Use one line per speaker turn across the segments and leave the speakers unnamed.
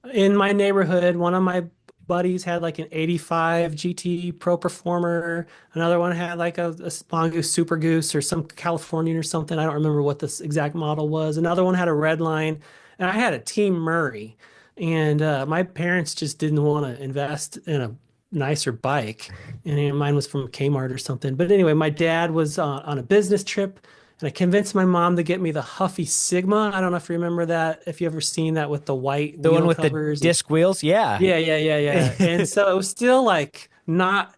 In my neighborhood, one of my buddies had like an 85 GT Pro Performer. Another one had like a Mongoose Super Goose or some Californian or something. I don't remember what this exact model was. Another one had a red line, and I had a Team Murray. And my parents just didn't want to invest in a nicer bike. And mine was from Kmart or something. But anyway, my dad was on a business trip. And I convinced my mom to get me the Huffy Sigma. I don't know if you remember that, if you ever seen that with the white
The one
wheel
with the
covers. And
disc wheels? Yeah.
yeah. And so it was still like not,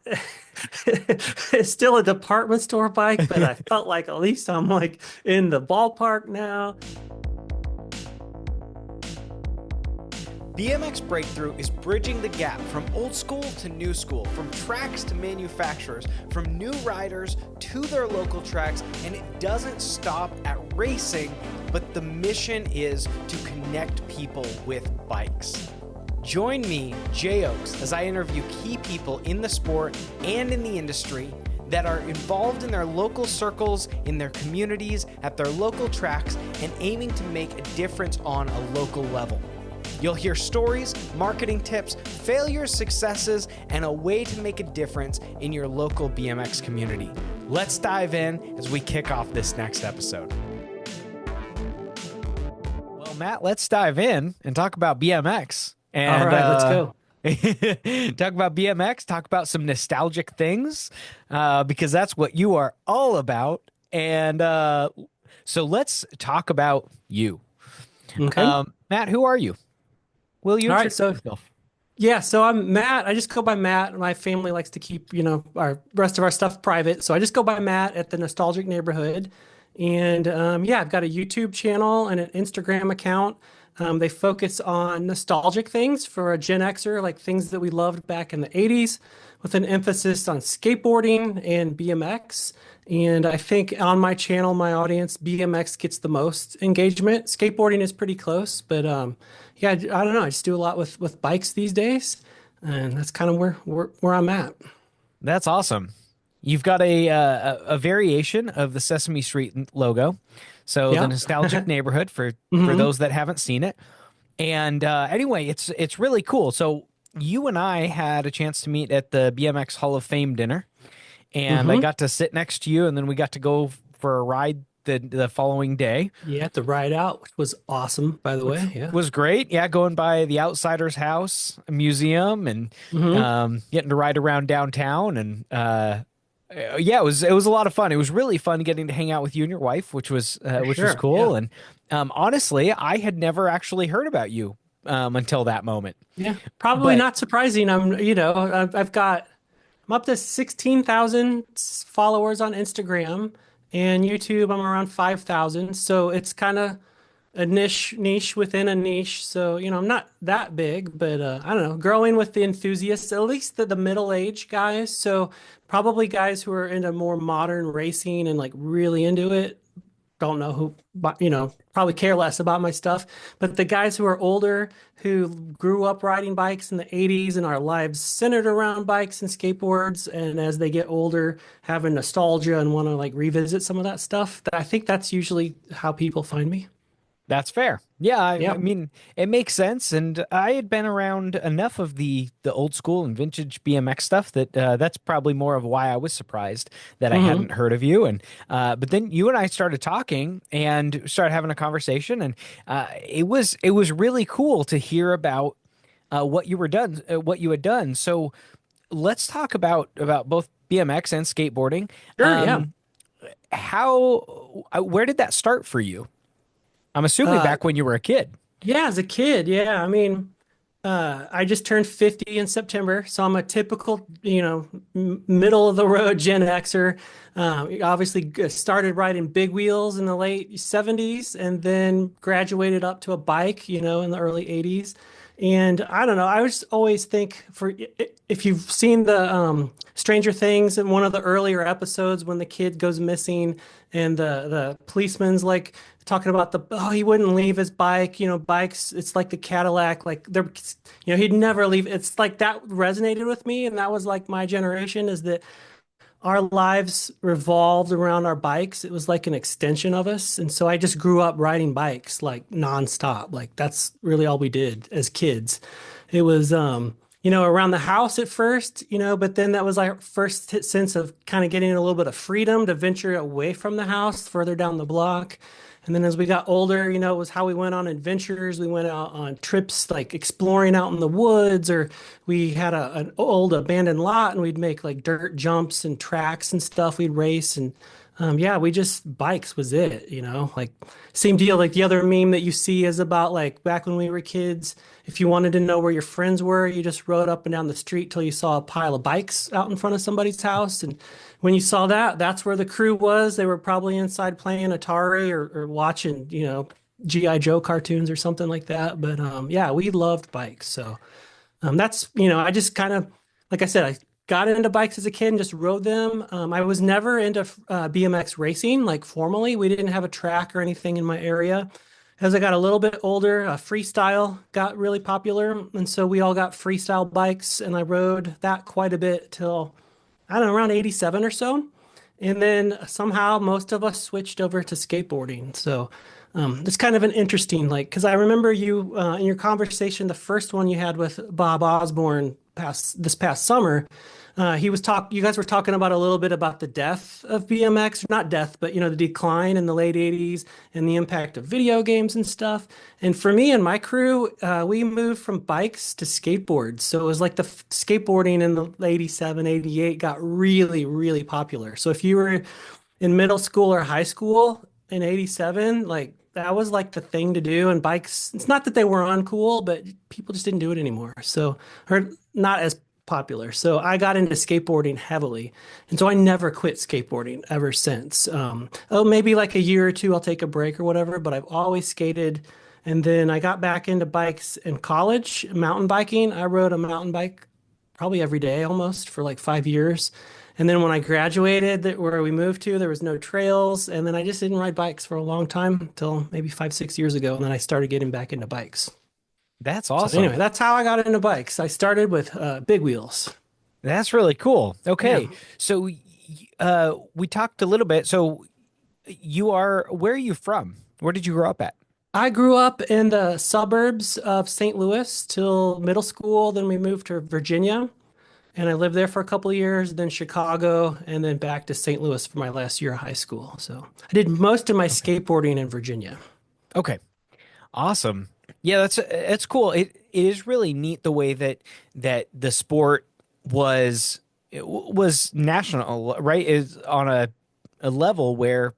it's still a department store bike, but I felt like at least I'm like in the ballpark now.
BMX Breakthrough is bridging the gap from old school to new school, from tracks to manufacturers, from new riders to their local tracks, and it doesn't stop at racing, but the mission is to connect people with bikes. Join me, Jay Oaks, as I interview key people in the sport and in the industry that are involved in their local circles, in their communities, at their local tracks, and aiming to make a difference on a local level. You'll hear stories, marketing tips, failures, successes, and a way to make a difference in your local BMX community. Let's dive in as we kick off this next episode. Well, Matt, let's dive in and talk about BMX.
All
And
right, let's go.
talk about BMX, talk about some nostalgic things, because that's what you are all about. And so let's talk about you.
Okay. All
Matt, who are you? Will you
right.
introduce
So
yourself?
yeah, so I'm Matt. I just go by Matt. My family likes to keep, our rest of our stuff private. So I just go by Matt at the Nostalgic Neighborhood. And yeah, I've got a YouTube channel and an Instagram account. They focus on nostalgic things for a Gen Xer, like things that we loved back in the 80s, with an emphasis on skateboarding and BMX. And I think on my channel, my audience, BMX gets the most engagement. Skateboarding is pretty close, but yeah, I don't know. I just do a lot with bikes these days, and that's kind of where I'm at.
That's awesome. You've got a variation of the Sesame Street logo, so the
Yeah.
nostalgic neighborhood for
hmm
those that haven't seen it. And anyway, it's really cool. So you and I had a chance to meet at the BMX Hall of Fame dinner, and I
hmm
got to sit next to you, and then we got to go for a ride the following day,
Yeah, the ride out, which was awesome, by the
which
way. Yeah.
was great. Yeah, going by the Outsiders House Museum and
hmm
getting to ride around downtown and yeah, it was a lot of fun. It was really fun getting to hang out with you and your wife,
For
which was
sure. Yeah.
cool. And honestly, I had never actually heard about you until that moment.
Yeah. Probably
But
not surprising. I'm up to 16,000 followers on Instagram, and YouTube, I'm around 5,000. So it's kind of a niche within a niche. So, I'm not that big, but I don't know, growing with the enthusiasts, at least the middle-aged guys. So probably guys who are into more modern racing and like really into it. Don't know who, but probably care less about my stuff. But the guys who are older, who grew up riding bikes in the 80s and our lives centered around bikes and skateboards, and as they get older, having nostalgia and want to like revisit some of that stuff, I think that's usually how people find me.
that's fair. Yeah, I
Yeah.
mean, it makes sense. And I had been around enough of the old school and vintage BMX stuff that that's probably more of why I was surprised that I
hmm
hadn't heard of you. And but then you and I started talking and started having a conversation, and it was really cool to hear about what you had done. So let's talk about both BMX and skateboarding.
Sure. Yeah.
Where did that start for you? I'm assuming
Uh,
back when you were a kid.
yeah, as a kid, yeah. I mean, I just turned 50 in September, so I'm a typical, middle of the road Gen Xer. Obviously, started riding big wheels in the late 70s and then graduated up to a bike, in the early 80s. And I don't know, I just always think if you've seen the Stranger Things in one of the earlier episodes when the kid goes missing and the policeman's like talking about he wouldn't leave his bike, bikes, it's like the Cadillac, like they're he'd never leave. It's like that resonated with me, and that was like my generation, is that our lives revolved around our bikes. It was like an extension of us. And so I just grew up riding bikes like nonstop. Like that's really all we did as kids. It was, around the house at first, but then that was our first sense of kind of getting a little bit of freedom to venture away from the house further down the block. And then as we got older, it was how we went on adventures. We went out on trips like exploring out in the woods, or we had an old abandoned lot and we'd make like dirt jumps and tracks and stuff. We'd race and yeah, we just bikes was it. Like same deal. Like the other meme that you see is about like back when we were kids, if you wanted to know where your friends were, you just rode up and down the street till you saw a pile of bikes out in front of somebody's house. And when you saw that, that's where the crew was. They were probably inside playing Atari or watching, G.I. Joe cartoons or something like that. But yeah, we loved bikes. So that's, I just kind of, like I said, I got into bikes as a kid and just rode them. I was never into BMX racing, like formally. We didn't have a track or anything in my area. As I got a little bit older, freestyle got really popular. And so we all got freestyle bikes, and I rode that quite a bit till, I don't know, around 87 or so. And then somehow most of us switched over to skateboarding. So it's kind of an interesting, like, because I remember you in your conversation, the first one you had with Bob Osborne this past summer. You guys were talking about a little bit about the death of BMX, not death, but the decline in the late 80s and the impact of video games and stuff. And for me and my crew, we moved from bikes to skateboards. So it was like the skateboarding in the 87, 88 got really, really popular. So if you were in middle school or high school in 87, like that was like the thing to do. And bikes, it's not that they were uncool, but people just didn't do it anymore. So, or not as popular. So I got into skateboarding heavily. And so I never quit skateboarding ever since. Maybe like a year or two, I'll take a break or whatever, but I've always skated. And then I got back into bikes in college, mountain biking. I rode a mountain bike probably every day almost for like 5 years. And then when I graduated, where we moved to, there was no trails. And then I just didn't ride bikes for a long time until maybe 5, 6 years ago. And then I started getting back into bikes.
That's
So
awesome.
anyway, that's how I got into bikes. I started with big wheels.
That's really cool.
Yeah.
Okay. So we talked a little bit. So where are you from? Where did you grow up at?
I grew up in the suburbs of St. Louis till middle school. Then we moved to Virginia, and I lived there for a couple of years, then Chicago, and then back to St. Louis for my last year of high school. So I did most of my
Okay.
skateboarding in Virginia.
Okay. Awesome. Yeah, that's cool. It is really neat the way that the sport was national, right? Is on a level where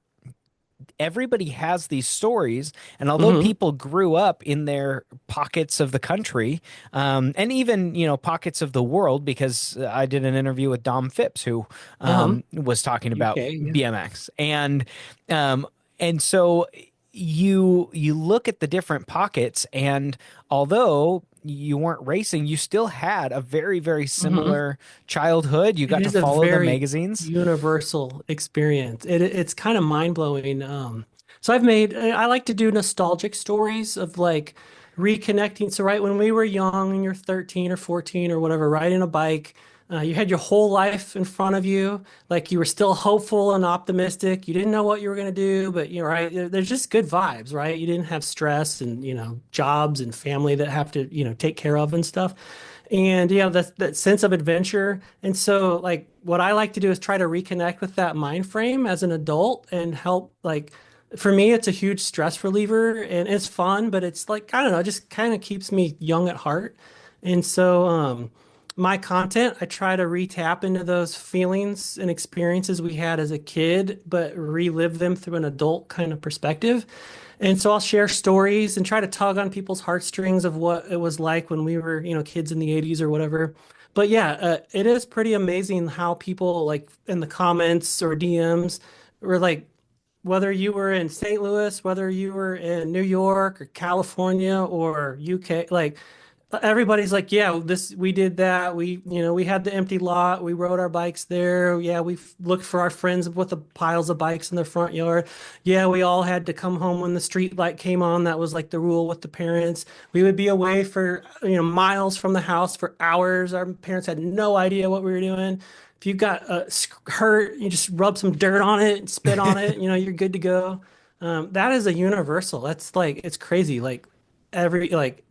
everybody has these stories, and although
Hmm.
people grew up in their pockets of the country, and even pockets of the world, because I did an interview with Dom Phipps, who
Uh-huh.
was talking about
UK, yeah.
BMX, um, and so you look at the different pockets, and although you weren't racing, you still had a very, very
Hmm.
similar childhood. You
It
got to
is a
follow the
very
magazines.
universal experience. It's kind of mind-blowing. So I like to do nostalgic stories of like reconnecting. So right when we were young and you're 13 or 14 or whatever, riding a bike, you had your whole life in front of you. Like you were still hopeful and optimistic. You didn't know what you were going to do, but you're right. There's just good vibes, right? You didn't have stress and, jobs and family that have to, take care of and stuff. And yeah, that sense of adventure. And so like what I like to do is try to reconnect with that mind frame as an adult and help like for me it's a huge stress reliever and it's fun, but it's like I don't know, it just kind of keeps me young at heart. And so my content, I try to re-tap into those feelings and experiences we had as a kid, but relive them through an adult kind of perspective. And so I'll share stories and try to tug on people's heartstrings of what it was like when we were, kids in the 80s or whatever. But yeah, it is pretty amazing how people like in the comments or DMs were like, whether you were in St. Louis, whether you were in New York or California or UK, like everybody's like, yeah, this we did that. We had the empty lot. We rode our bikes there. Yeah, we looked for our friends with the piles of bikes in the front yard. Yeah, we all had to come home when the street light came on. That was like the rule with the parents. We would be away for, miles from the house for hours. Our parents had no idea what we were doing. If you got hurt, you just rub some dirt on it and spit on it. You're good to go. That is a universal. That's like it's crazy. Like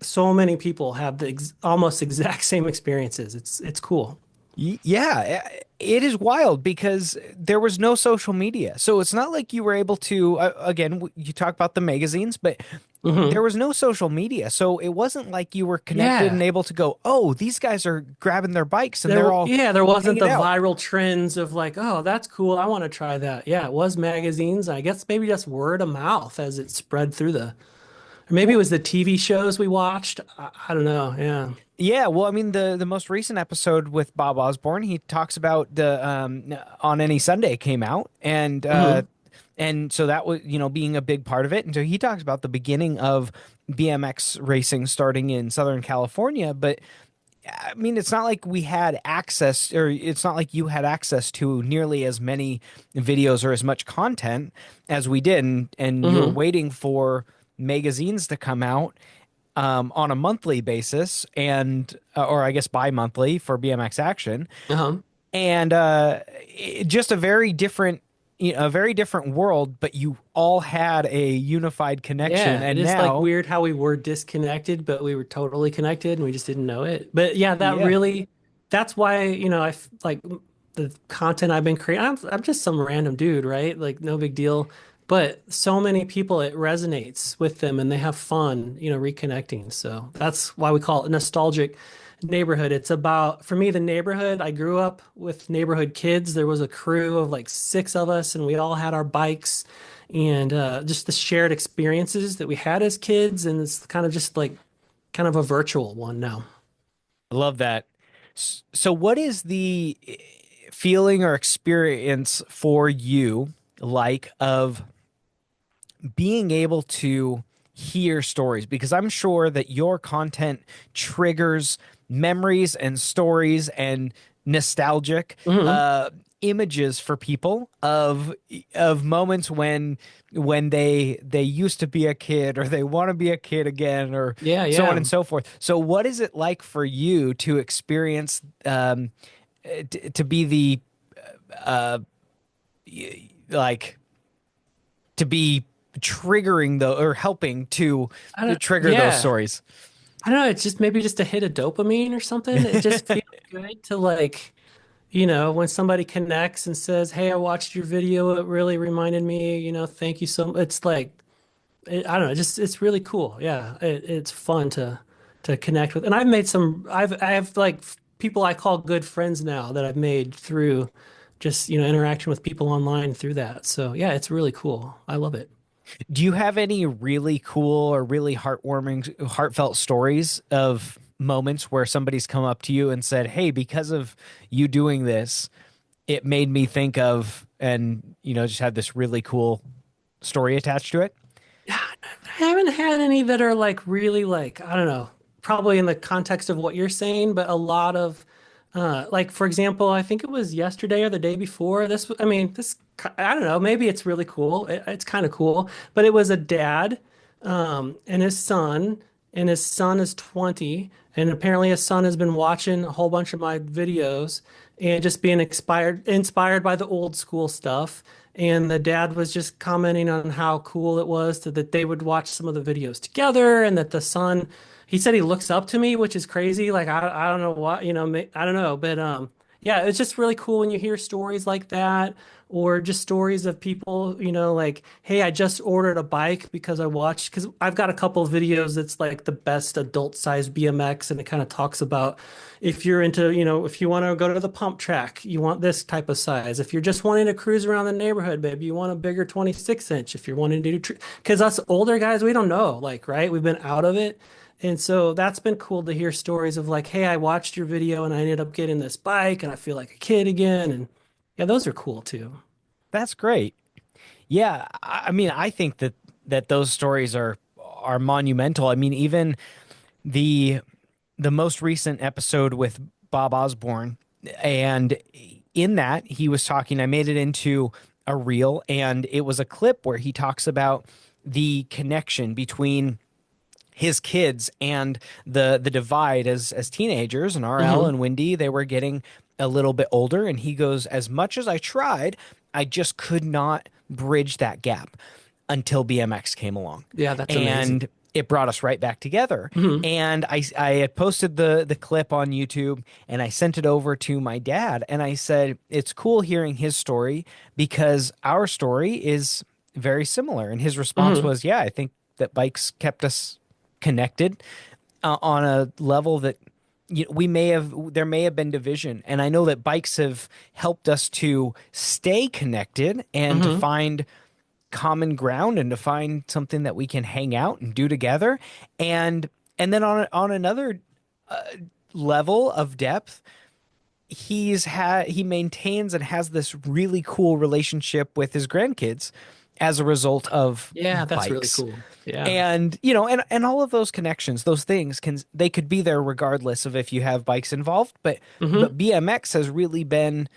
so many people have the almost exact same experiences. It's cool.
Yeah, it is wild because there was no social media. So it's not like you were able to, again, you talk about the magazines, but there
Hmm.
was no social media. So it wasn't like you were connected and
Yeah.
able to go, oh, these guys are grabbing their bikes and they're all
There wasn't
hanging
the
out.
viral trends of like, oh, that's cool. I want to try that. Yeah, it was magazines. I guess maybe just word of mouth as it spread through or maybe it
Well,
was the TV shows we watched. I don't know. Yeah.
yeah, well, I mean, the most recent episode with Bob Osborne, he talks about the on any Sunday came out,
Hmm.
and so that was being a big part of it, and so he talks about the beginning of BMX racing starting in Southern California, but I mean, it's not like we had access, or it's not like you had access to nearly as many videos or as much content as we did, and you're
Hmm.
waiting for magazines to come out on a monthly basis, and or I guess bi-monthly for BMX Action,
Uh-huh.
and just a very different, a very different world, but you all had a unified connection,
Yeah, it
and
is like
now,
weird how we were disconnected, but we were totally connected and we just didn't know it. But yeah,
yeah.
that's why, like the content I've been creating. I'm just some random dude, right? Like no big deal. But so many people, it resonates with them and they have fun, reconnecting. So that's why we call it nostalgic neighborhood. It's about, for me, the neighborhood. I grew up with neighborhood kids. There was a crew of like six of us, and we all had our bikes and just the shared experiences that we had as kids. And it's kind of just like kind of a virtual one now.
I love that. So, what is the feeling or experience for you like of being able to hear stories? Because I'm sure that your content triggers memories and stories and nostalgic
Hmm.
images for people of moments when they used to be a kid or they want to be a kid again or
Yeah,
so on
yeah.
and so forth. So what is it like for you to experience to be the uh like to be triggering the or helping to
I don't,
trigger those
yeah.
stories?
I don't know. It's just maybe just a hit of dopamine or something. It just feels good to like, when somebody connects and says, "Hey, I watched your video. It really reminded me, thank you so much." It's like, I don't know, just it's really cool. Yeah, it's fun to connect with. And I've made some. I have like people I call good friends now that I've made through just, interaction with people online through that. So yeah, it's really cool. I love it.
Do you have any really cool or really heartwarming, heartfelt stories of moments where somebody's come up to you and said, "Hey, because of you doing this, it made me think of," and just had this really cool story attached to it?
Yeah, I haven't had any that are like really like, I don't know, probably in the context of what you're saying, but a lot of like for example, I think it was yesterday or the day before. I mean, I don't know, maybe it's really cool. It's kind of cool, but it was a dad and his son is 20, and apparently his son has been watching a whole bunch of my videos and just being inspired by the old school stuff. And the dad was just commenting on how cool it was that they would watch some of the videos together, and that the son, he said he looks up to me, which is crazy. Like I don't know what, I don't know, but yeah, it's just really cool when you hear stories like that, or just stories of people, like, hey, I just ordered a bike because because I've got a couple of videos that's like the best adult size BMX, and it kind of talks about if you're into, if you want to go to the pump track, you want this type of size. If you're just wanting to cruise around the neighborhood, maybe you want a bigger 26 inch. If you're wanting to do, because us older guys, we don't know, like, right? We've been out of it. And so that's been cool to hear stories of like, hey, I watched your video and I ended up getting this bike and I feel like a kid again. And yeah, those are cool too.
That's great. Yeah, I mean, I think that those stories are monumental. I mean, even the the most recent episode with Bob Osborne, and in that he was talking. I made it into a reel, and it was a clip where he talks about the connection between his kids and the divide as teenagers. And RL
Hmm.
and Wendy, they were getting a little bit older, and he goes, as much as I tried, I just could not bridge that gap until BMX came along.
Yeah, that's amazing.
And it brought us right back together.
Hmm.
And I had posted the clip on YouTube, and I sent it over to my dad, and I said, it's cool hearing his story because our story is very similar. And his response
Hmm.
was, yeah, I think that bikes kept us connected on a level that we may have, there may have been division. And I know that bikes have helped us to stay connected and to
Hmm.
find common ground and to find something that we can hang out and do together. And then on another level of depth, he maintains and has this really cool relationship with his grandkids as a result of
Yeah, that's really
bikes.
cool. Yeah.
And and all of those connections, those things they could be there regardless of if you have bikes involved,
Hmm.
but BMX has really been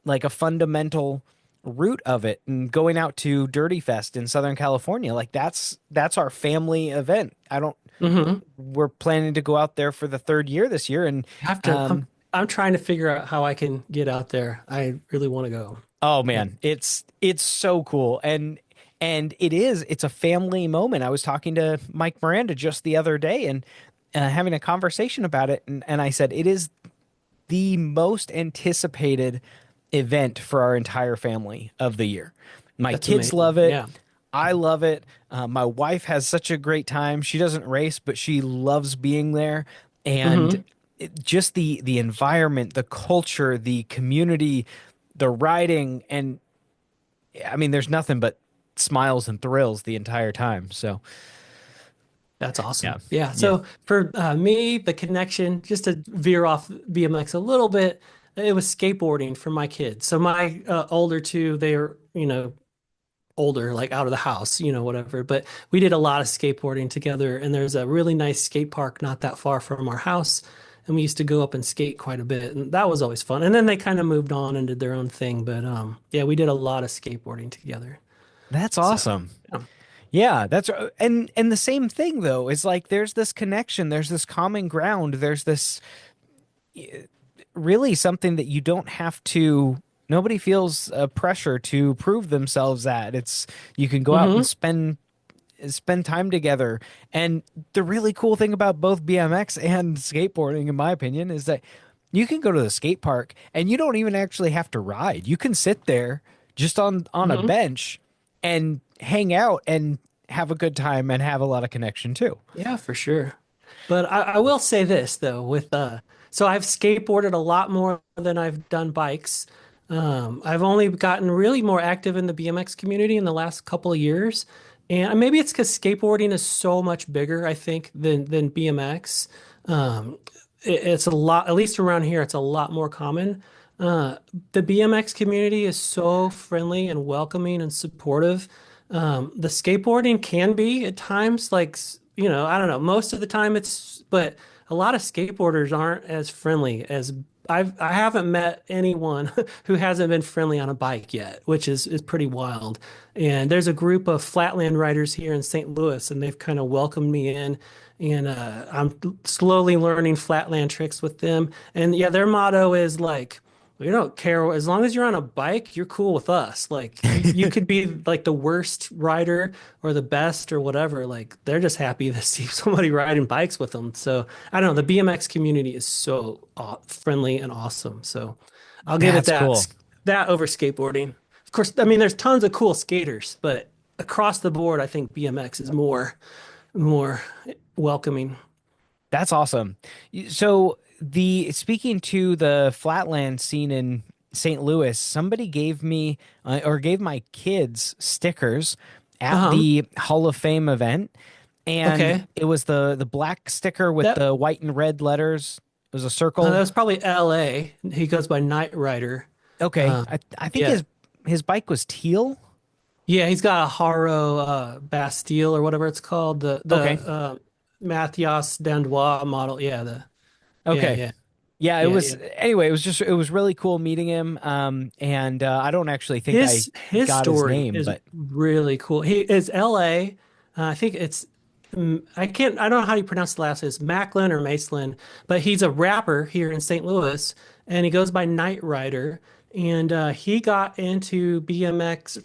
like a fundamental root of it. And going out to Dirty Fest in Southern California, like that's our family event. I don't
Hmm.
We're planning to go out there for the third year this year. And
Have to.
um
I'm trying to figure out how I can get out there. I really want to go.
oh
Yeah.
man, it's so cool. And it's a family moment. I was talking to Mike Miranda just the other day, and having a conversation about it, and I said it is the most anticipated event for our entire family of the year. My
That's
kids
amazing.
love it.
Yeah.
I love it. My wife has such a great time. She doesn't race, but she loves being there. And
Hmm.
just the environment, the culture, the community, the riding, and I mean, there's nothing but smiles and thrills the entire time. So
That's
yeah,
awesome. Yeah.
yeah.
So for me, the connection, just to veer off BMX a little bit, it was skateboarding for my kids. So my older two, they are, older, like out of the house, whatever. But we did a lot of skateboarding together. And there's a really nice skate park not that far from our house. And we used to go up and skate quite a bit. And that was always fun. And then they kind of moved on and did their own thing. But yeah, we did a lot of skateboarding together.
That's
So
awesome.
yeah.
Yeah, that's and the same thing though is like there's this connection, there's this common ground, there's this really something that you don't have to. Nobody feels a pressure to prove themselves at. It's you can go out and
Hmm.
spend time together. And the really cool thing about both BMX and skateboarding, in my opinion, is that you can go to the skate park and you don't even actually have to ride. You can sit there just on a
Hmm.
bench and hang out and have a good time and have a lot of connection too.
Yeah, for sure. But I will say this though, with so I've skateboarded a lot more than I've done bikes. I've only gotten really more active in the BMX community in the last couple of years. And maybe it's because skateboarding is so much bigger, I think, than BMX. Um, it's a lot, at least around here, it's a lot more common. Uh, the BMX community is so friendly and welcoming and supportive. The skateboarding can be at times like, I don't know, most of the time but a lot of skateboarders aren't as friendly as I haven't met anyone who hasn't been friendly on a bike yet, which is pretty wild. And there's a group of flatland riders here in St. Louis, and they've kind of welcomed me in. And I'm slowly learning flatland tricks with them. And yeah, their motto is like, we don't care as long as you're on a bike, you're cool with us. Like you could be like the worst rider or the best or whatever. Like they're just happy to see somebody riding bikes with them. So I don't know. The BMX community is so friendly and awesome. So I'll give it
That's cool.
that over skateboarding. Of course, I mean there's tons of cool skaters, but across the board, I think BMX is more welcoming.
That's awesome. So the speaking to the flatland scene in St. Louis, somebody gave me or gave my kids stickers at
Uh-huh.
the Hall of Fame event, and
Okay.
it was the black sticker with
That
the white and red letters. It was a
that
circle.
was probably LA. He goes by Knight Rider.
Okay,
Uh,
I think
yeah.
his bike was teal.
Yeah, he's got a Haro Bastille or whatever it's called. The
Okay,
Mathias Dandois model. Yeah, Yeah,
Okay.
yeah,
Yeah, it
yeah,
was
yeah.
anyway, it was really cool meeting him. And I don't actually think I
His
got his
story
name,
is
but
really cool. He is LA. I think it's I don't know how you pronounce the last name. It's Macklin or Macelin, but he's a rapper here in St. Louis, and he goes by Night Rider. And he got into BMX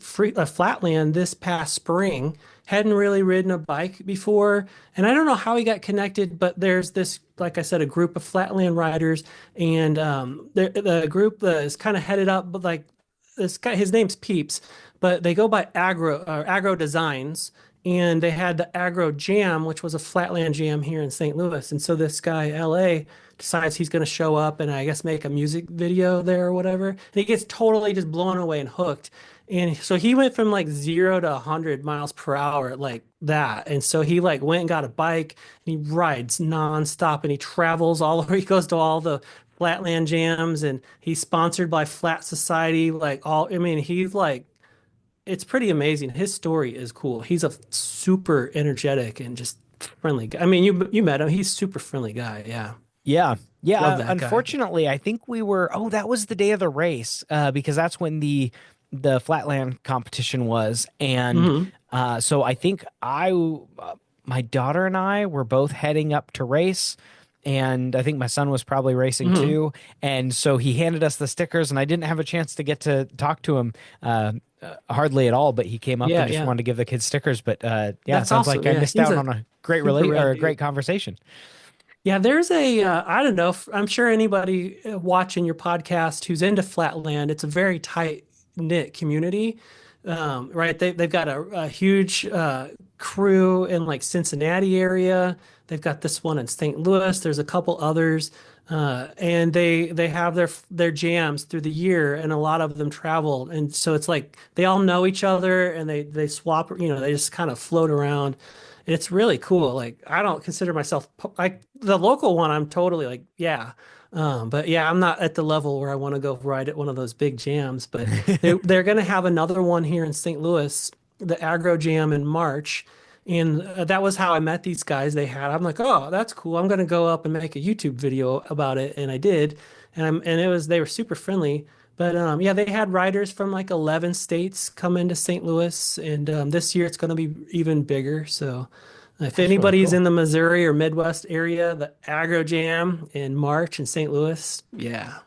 flatland this past spring. Hadn't really ridden a bike before, and I don't know how he got connected, but there's this, like I said, a group of flatland riders, and the group is kind of headed up, but like this guy, his name's Peeps, but they go by Agro Designs, and they had the Agro Jam, which was a flatland jam here in St. Louis. And so this guy, LA, decides he's going to show up and I guess make a music video there or whatever. And he gets totally just blown away and hooked. And so he went from like 0 to 100 miles per hour like that. And so he like went and got a bike and he rides nonstop and he travels all over. He goes to all the Flatland Jams, and he's sponsored by Flat Society. Like all, I mean, he's like, it's pretty amazing. His story is cool. He's a super energetic and just friendly guy. I mean, you met him. He's super friendly guy. Yeah,
yeah. Yeah,
love that guy.
unfortunately, I think that was the day of the race, because that's when the flatland competition was. And
Hmm.
so I think my daughter and I were both heading up to race. And I think my son was probably racing
Hmm.
too. And so he handed us the stickers, and I didn't have a chance to get to talk to him hardly at all. But he came up
Yeah,
and just
yeah.
wanted to give the kids stickers. But yeah, it
That's
sounds like
awesome.
I
Yeah,
missed
he's
out
a
on a great
super
or
rad
a great
dude.
conversation.
Yeah, there's I don't know, I'm sure anybody watching your podcast who's into Flatland, it's a very tight knit community. Right? They've got a huge crew in like Cincinnati area. They've got this one in St. Louis. There's a couple others. And they have their jams through the year, and a lot of them travel. And so it's like they all know each other, and they swap, they just kind of float around. It's really cool. Like I don't consider myself like the local one. I'm totally like, yeah. But yeah, I'm not at the level where I want to go ride at one of those big jams. But they're going to have another one here in St. Louis, the Agro Jam in March. And that was how I met these guys they had. I'm like, oh, that's cool. I'm going to go up and make a YouTube video about it. And I did. And they were super friendly. But yeah, they had riders from like 11 states come into St. Louis. And this year it's going to be even bigger. So if
That's really
anybody's
cool.
in the Missouri or Midwest area, the Agro Jam in March in St. Louis, yeah.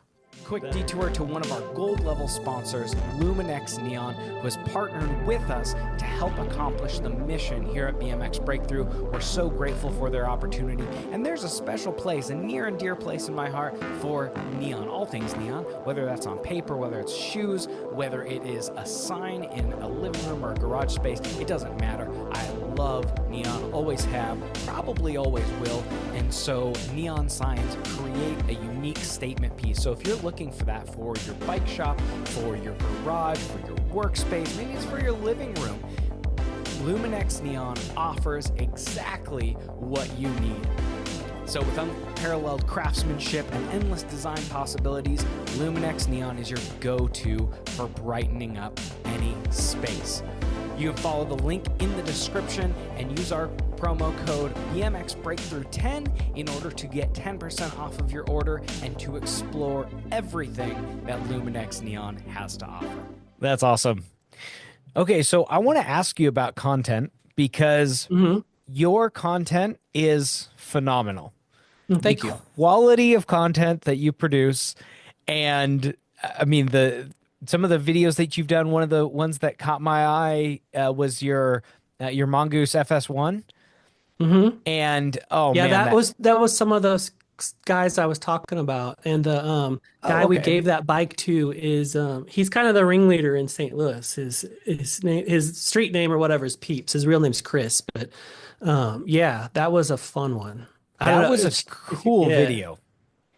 Quick detour to one of our gold level sponsors, Luminex Neon, who has partnered with us to help accomplish the mission here at BMX Breakthrough. We're so grateful for their opportunity, and there's a special place, a near and dear place in my heart for neon, all things neon, whether that's on paper, whether it's shoes, whether it is a sign in a living room or a garage space, it doesn't matter. I love neon, always have, probably always will, and so neon signs create a unique statement piece. So if you're looking for that for your bike shop, for your garage, for your workspace, maybe it's for your living room, Luminex Neon offers exactly what you need. So with unparalleled craftsmanship and endless design possibilities, Luminex Neon is your go-to for brightening up any space. You can follow the link in the description and use our promo code BMX Breakthrough 10 in order to get 10% off of your order and to explore everything that Luminex Neon has to offer.
That's awesome. Okay, so I want to ask you about content because
Hmm.
your content is phenomenal. The
Thank you.
quality of content that you produce, and I mean some of the videos that you've done. One of the ones that caught my eye was your Mongoose FS1,
Hmm.
and oh
Yeah,
man,
that was some of those guys I was talking about. And the
oh
guy we
okay,
gave that bike to is he's kind of the ringleader in St. Louis. His street name or whatever is Peeps. His real name's Chris, but yeah, that was a fun one. I don't
that
know
was a
if
cool
yeah.
video.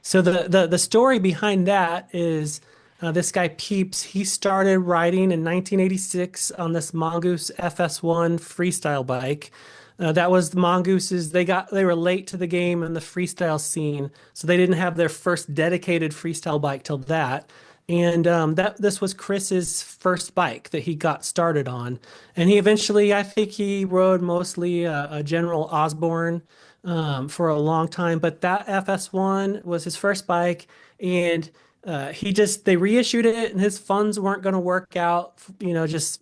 So the story behind that is this guy Peeps. He started riding in 1986 on this Mongoose FS1 freestyle bike. That was the Mongooses. They were late to the game in the freestyle scene, so they didn't have their first dedicated freestyle bike till that. And this was Chris's first bike that he got started on. And he eventually, I think he rode mostly a General Osborne. for a long time. But that FS1 was his first bike, and they reissued it, and his funds weren't going to work out. Just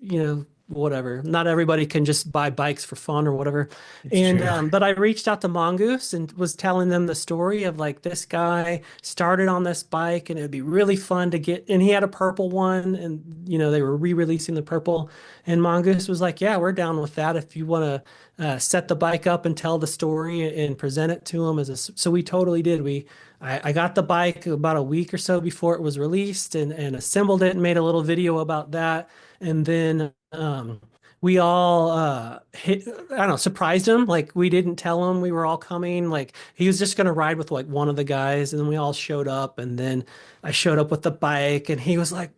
whatever. Not everybody can just buy bikes for fun or whatever.
It's
And
true.
but I reached out to Mongoose and was telling them the story of like this guy started on this bike, and it'd be really fun to get. And he had a purple one, and they were re-releasing the purple. And Mongoose was like, "Yeah, we're down with that if you want to set the bike up and tell the story and present it to him as a." So we totally did. I got the bike about a week or so before it was released, and assembled it and made a little video about that. And then we all I don't know, surprised him. Like we didn't tell him we were all coming. Like he was just gonna ride with like one of the guys, and then we all showed up. And then I showed up with the bike, and he was like,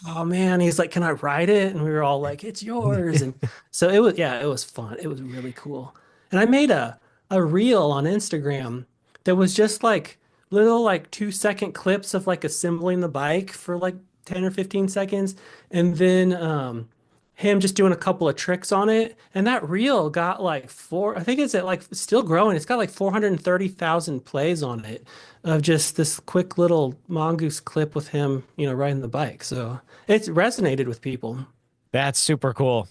"Oh man," he's like, "Can I ride it?" And we were all like, "It's yours." And so it was, yeah, it was fun. It was really cool. And I made a reel on Instagram that was just like little like 2 second clips of like assembling the bike for like 10 or 15 seconds, and then him just doing a couple of tricks on it. And that reel got like I think it's at like still growing. It's got like 430,000 plays on it of just this quick little mongoose clip with him, riding the bike. So it's resonated with people.
That's super cool.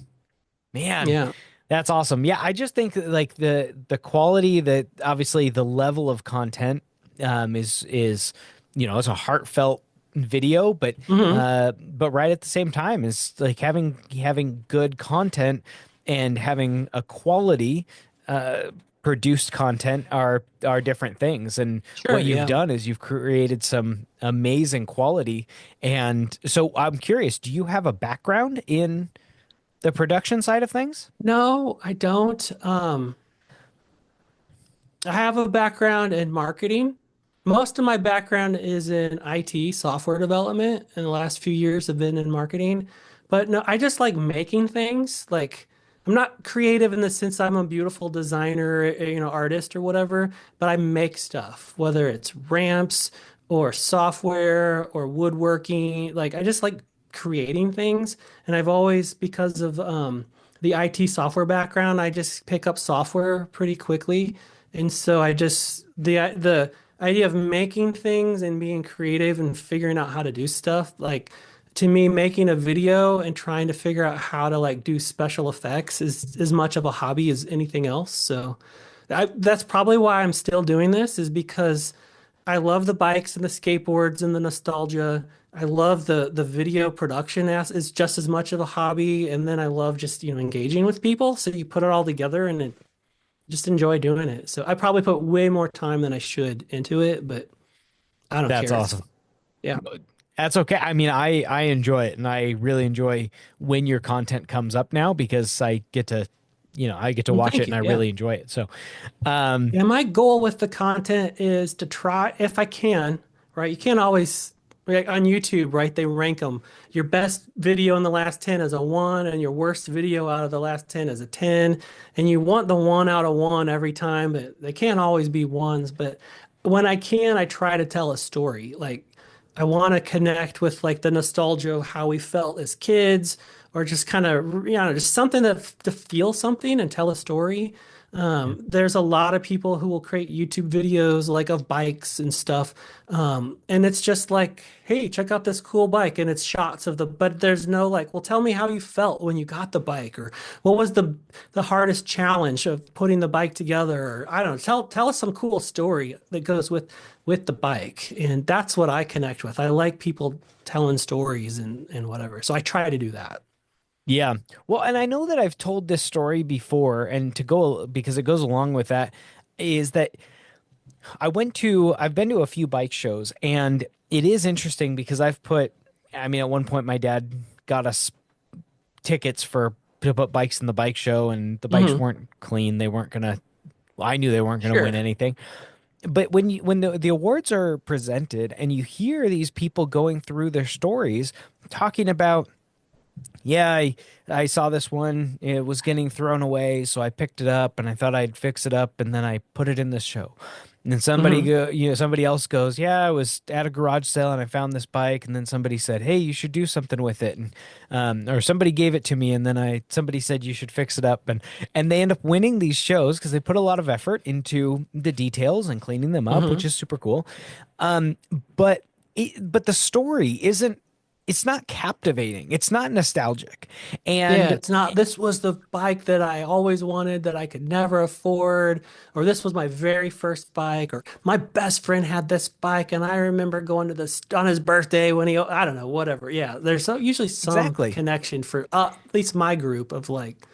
Man,
Yeah.
that's awesome. Yeah, I just think that, like the quality, that obviously the level of content is it's a heartfelt video,
Hmm.
but right at the same time is like having good content and having a quality uh produced content are different things. And
Sure.
what you've
Yeah.
done is you've created some amazing quality. And so I'm curious, do you have a background in the production side of things?
No, I don't. I have a background in marketing. Most of my background is in IT, software development, and the last few years have been in marketing. But no, I just like making things. Like I'm not creative in the sense I'm a beautiful designer, artist or whatever, but I make stuff, whether it's ramps or software or woodworking. Like I just like creating things. And I've always, because of the IT software background, I just pick up software pretty quickly. And so I just the idea of making things and being creative and figuring out how to do stuff, like to me, making a video and trying to figure out how to like do special effects is as much of a hobby as anything else. So that's probably why I'm still doing this, is because I love the bikes and the skateboards and the nostalgia. I love the video production as is just as much of a hobby, and then I love just engaging with people. So you put it all together, and it just enjoy doing it. So I probably put way more time than I should into it, but I don't
That's
care. It's
awesome.
fun. Yeah.
That's okay. I mean, I enjoy it, and I really enjoy when your content comes up now, because I get to
Well,
watch it
thank
and
you.
I
Yeah.
really enjoy it. So, um,
Yeah, my goal with the content is to try, if I can, right? You can't always, like on YouTube, right? They rank them. Your best video in the last 10 is a 1, and your worst video out of the last 10 is a 10. And you want the 1 out of 1 every time, but they can't always be ones. But when I can, I try to tell a story. Like, I want to connect with like the nostalgia of how we felt as kids, or just kind of, just something to feel something and tell a story. There's a lot of people who will create YouTube videos like of bikes and stuff. And it's just like, hey, check out this cool bike. And it's shots of but there's no like, well, tell me how you felt when you got the bike, or what was the hardest challenge of putting the bike together? Or I don't know, tell us some cool story that goes with the bike. And that's what I connect with. I like people telling stories and whatever. So I try to do that.
yeah. Well, and I know that I've told this story before, and to go, because it goes along with that, is that I've been to a few bike shows, and it is interesting because I mean, at one point my dad got us tickets to put bikes in the bike show, and the bikes
Hmm.
weren't clean. They weren't gonna, well, I knew they weren't gonna win
Sure.
anything. But when the awards are presented and you hear these people going through their stories, talking about, yeah, I saw this one, it was getting thrown away, so I picked it up and I thought I'd fix it up, and then I put it in this show. And then
Hmm.
somebody else goes, yeah, I was at a garage sale and I found this bike. And then somebody said, hey, you should do something with it. And, or somebody gave it to me and then somebody said you should fix it up. And they end up winning these shows because they put a lot of effort into the details and cleaning them up, which
Hmm.
is super cool. Um, but, but the story it's not captivating. It's not nostalgic.
Yeah,
And
it's not, this was the bike that I always wanted that I could never afford, or this was my very first bike, or my best friend had this bike and I remember going to this on his birthday when I don't know, whatever. Yeah, there's usually some
exactly.
connection for at least my group of like,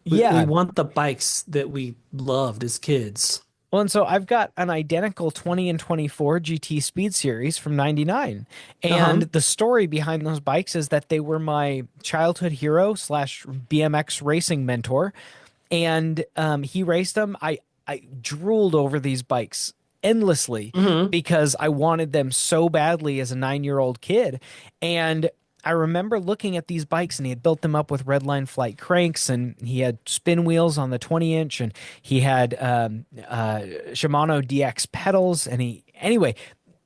we
Yeah.
want the bikes that we loved as kids.
Well, and so I've got an identical 20 and 24 GT Speed Series from 99. And
Uh-huh.
the story behind those bikes is that they were my childhood hero slash BMX racing mentor. And he raced them. I drooled over these bikes endlessly
Hmm.
because I wanted them so badly as a 9-year-old kid. And I remember looking at these bikes and he had built them up with Redline Flight cranks and he had spin wheels on the 20-inch and he had Shimano DX pedals. And anyway,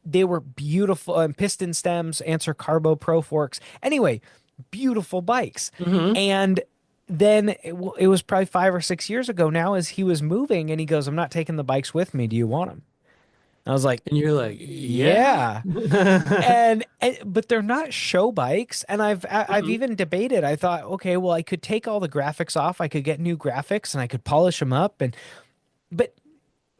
they were beautiful piston stems, Answer Carbo Pro forks. Anyway, beautiful bikes.
Hmm.
And then it was probably 5 or 6 years ago now as he was moving and he goes, I'm not taking the bikes with me. Do you want them? I was like,
And you're like, yeah.
yeah. And but they're not show bikes. And I've
Mhm.
even debated. I thought, okay, well, I could take all the graphics off. I could get new graphics and I could polish them up. But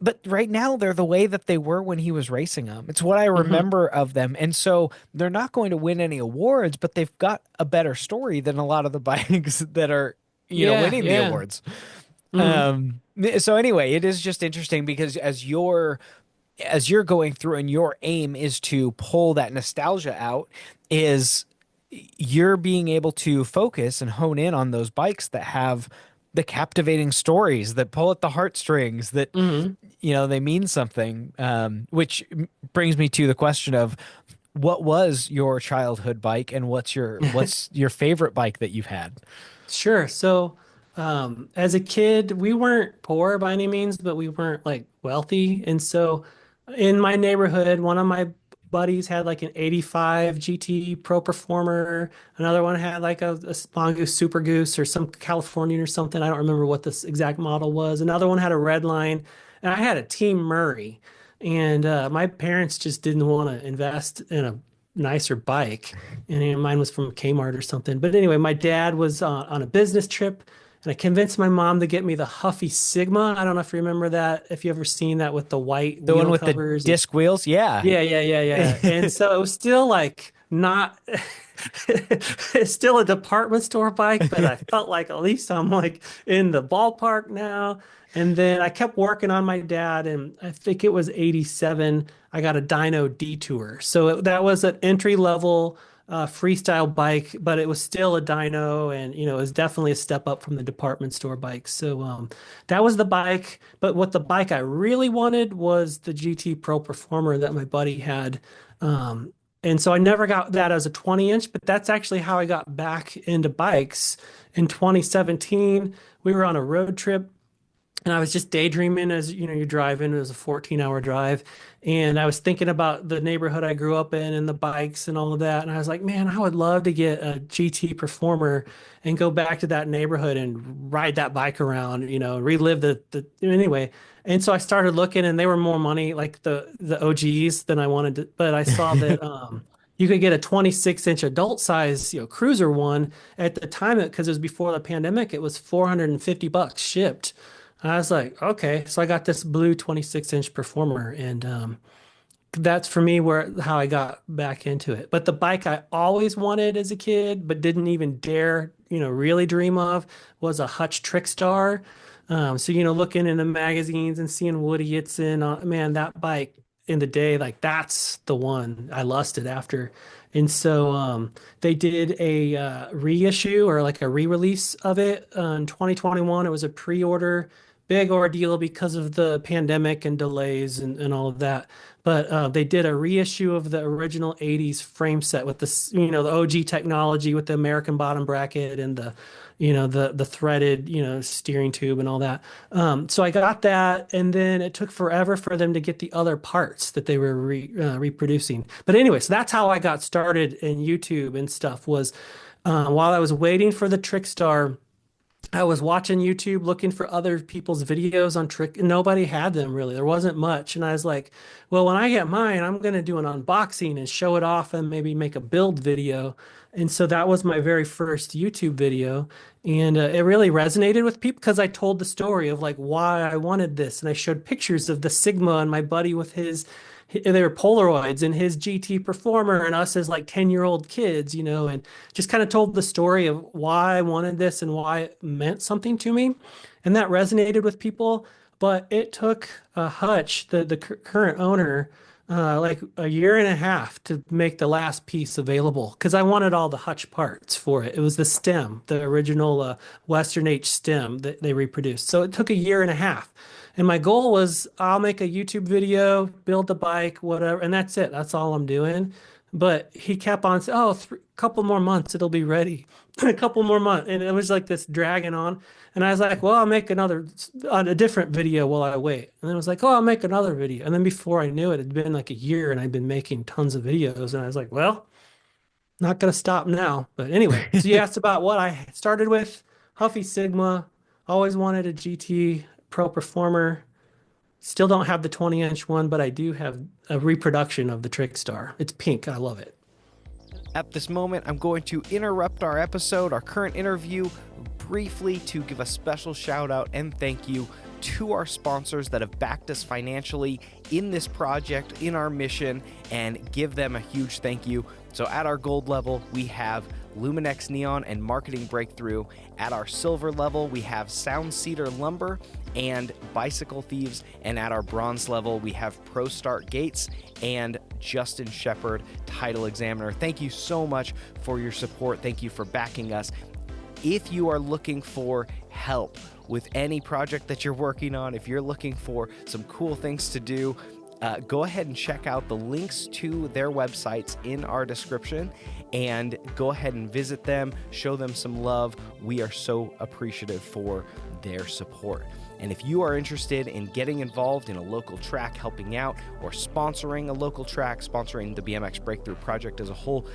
but right now they're the way that they were when he was racing them. It's what I
Mhm.
remember of them. And so they're not going to win any awards, but they've got a better story than a lot of the bikes that are,
Yeah,
winning the
yeah.
awards.
Mhm.
So anyway, it is just interesting because as you're going through and your aim is to pull that nostalgia out, is you're being able to focus and hone in on those bikes that have the captivating stories that pull at the heartstrings that
Mhm.
they mean something, which brings me to the question of what was your childhood bike and what's your favorite bike that you've had.
Sure. So, as a kid, we weren't poor by any means, but we weren't like wealthy. And so, in my neighborhood, one of my buddies had like an 85 GT Pro Performer. Another one had like a Mongoose Super Goose or some Californian or something. I don't remember what this exact model was. Another one had a red line, and I had a Team Murray. And my parents just didn't want to invest in a nicer bike, and mine was from Kmart or something. But anyway, my dad was on a business trip, and I convinced my mom to get me the Huffy Sigma. I don't know if you remember that, if you ever seen that with the white
The one
wheel
with the
covers. And
disc wheels, yeah.
yeah, yeah, yeah, yeah. And so it was still like not, it's still a department store bike, but I felt like at least I'm like in the ballpark now. And then I kept working on my dad, and I think it was 87. I got a Dyno Detour. So that was an entry level freestyle bike, but it was still a dyno, and it was definitely a step up from the department store bike. So that was the bike. But what the bike I really wanted was the GT Pro Performer that my buddy had. And so I never got that as a 20-inch, but that's actually how I got back into bikes. In 2017, we were on a road trip and I was just daydreaming as you're driving. It was a 14-hour drive. And I was thinking about the neighborhood I grew up in and the bikes and all of that. And I was like, man, I would love to get a GT Performer and go back to that neighborhood and ride that bike around, relive the anyway. And so I started looking and they were more money, like the OGs than I wanted to, but I saw that you could get a 26-inch adult size, cruiser one at the time, because it was before the pandemic, it was $450 shipped. I was like, okay. So I got this blue 26-inch Performer, and that's for me where how I got back into it. But the bike I always wanted as a kid, but didn't even dare, really dream of, was a Hutch Trickstar. So looking in the magazines and seeing Woody Yitzin, man, that bike in the day, like that's the one I lusted after. And so they did a reissue or like a re-release of it in 2021. It was a pre-order big ordeal because of the pandemic and delays and all of that. But they did a reissue of the original 80s frame set with the OG technology with the American bottom bracket and the threaded, steering tube and all that. So I got that, and then it took forever for them to get the other parts that they were reproducing. But anyway, so that's how I got started in YouTube and stuff was while I was waiting for the Trickstar. I was watching YouTube looking for other people's videos on trick. Nobody had them really. There wasn't much. And I was like, well, when I get mine, I'm going to do an unboxing and show it off and maybe make a build video. And so that was my very first YouTube video. And it really resonated with people because I told the story of like why I wanted this. And I showed pictures of the Sigma and my buddy with they were Polaroids and his GT Performer and us as like 10-year-old kids, and just kind of told the story of why I wanted this and why it meant something to me. And that resonated with people. But it took Hutch, the current owner, like a year and a half to make the last piece available because I wanted all the Hutch parts for it. It was the stem, the original Western H stem that they reproduced. So it took a year and a half. And my goal was I'll make a YouTube video, build the bike, whatever, and that's it. That's all I'm doing. But he kept on saying, "Oh, couple more months, it'll be ready." A couple more months, and it was like this dragging on. And I was like, "Well, I'll make a different video while I wait." And then it was like, "Oh, I'll make another video." And then before I knew it, it'd been like a year, and I'd been making tons of videos. And I was like, "Well, not gonna stop now." But anyway, so you asked about what I started with. Huffy Sigma. Always wanted a GT Pro Performer. Still don't have the 20-inch one, but I do have a reproduction of the Trickstar. It's pink. I love it.
At this moment, I'm going to interrupt our episode, our current interview, briefly to give a special shout out and thank you to our sponsors that have backed us financially in this project, in our mission, and give them a huge thank you. So at our gold level, we have Luminex Neon and Marketing Breakthrough. At our silver level, we have Sound Cedar Lumber and Bicycle Thieves. And at our bronze level, we have Pro Start Gates and Justin Shepard, Title Examiner. Thank you so much for your support. Thank you for backing us. If you are looking for help with any project that you're working on, if you're looking for some cool things to do, go ahead and check out the links to their websites in our description and go ahead and visit them, show them some love. We are so appreciative for their support. And if you are interested in getting involved in a local track, helping out, or sponsoring a local track, sponsoring the BMX Breakthrough project as a whole,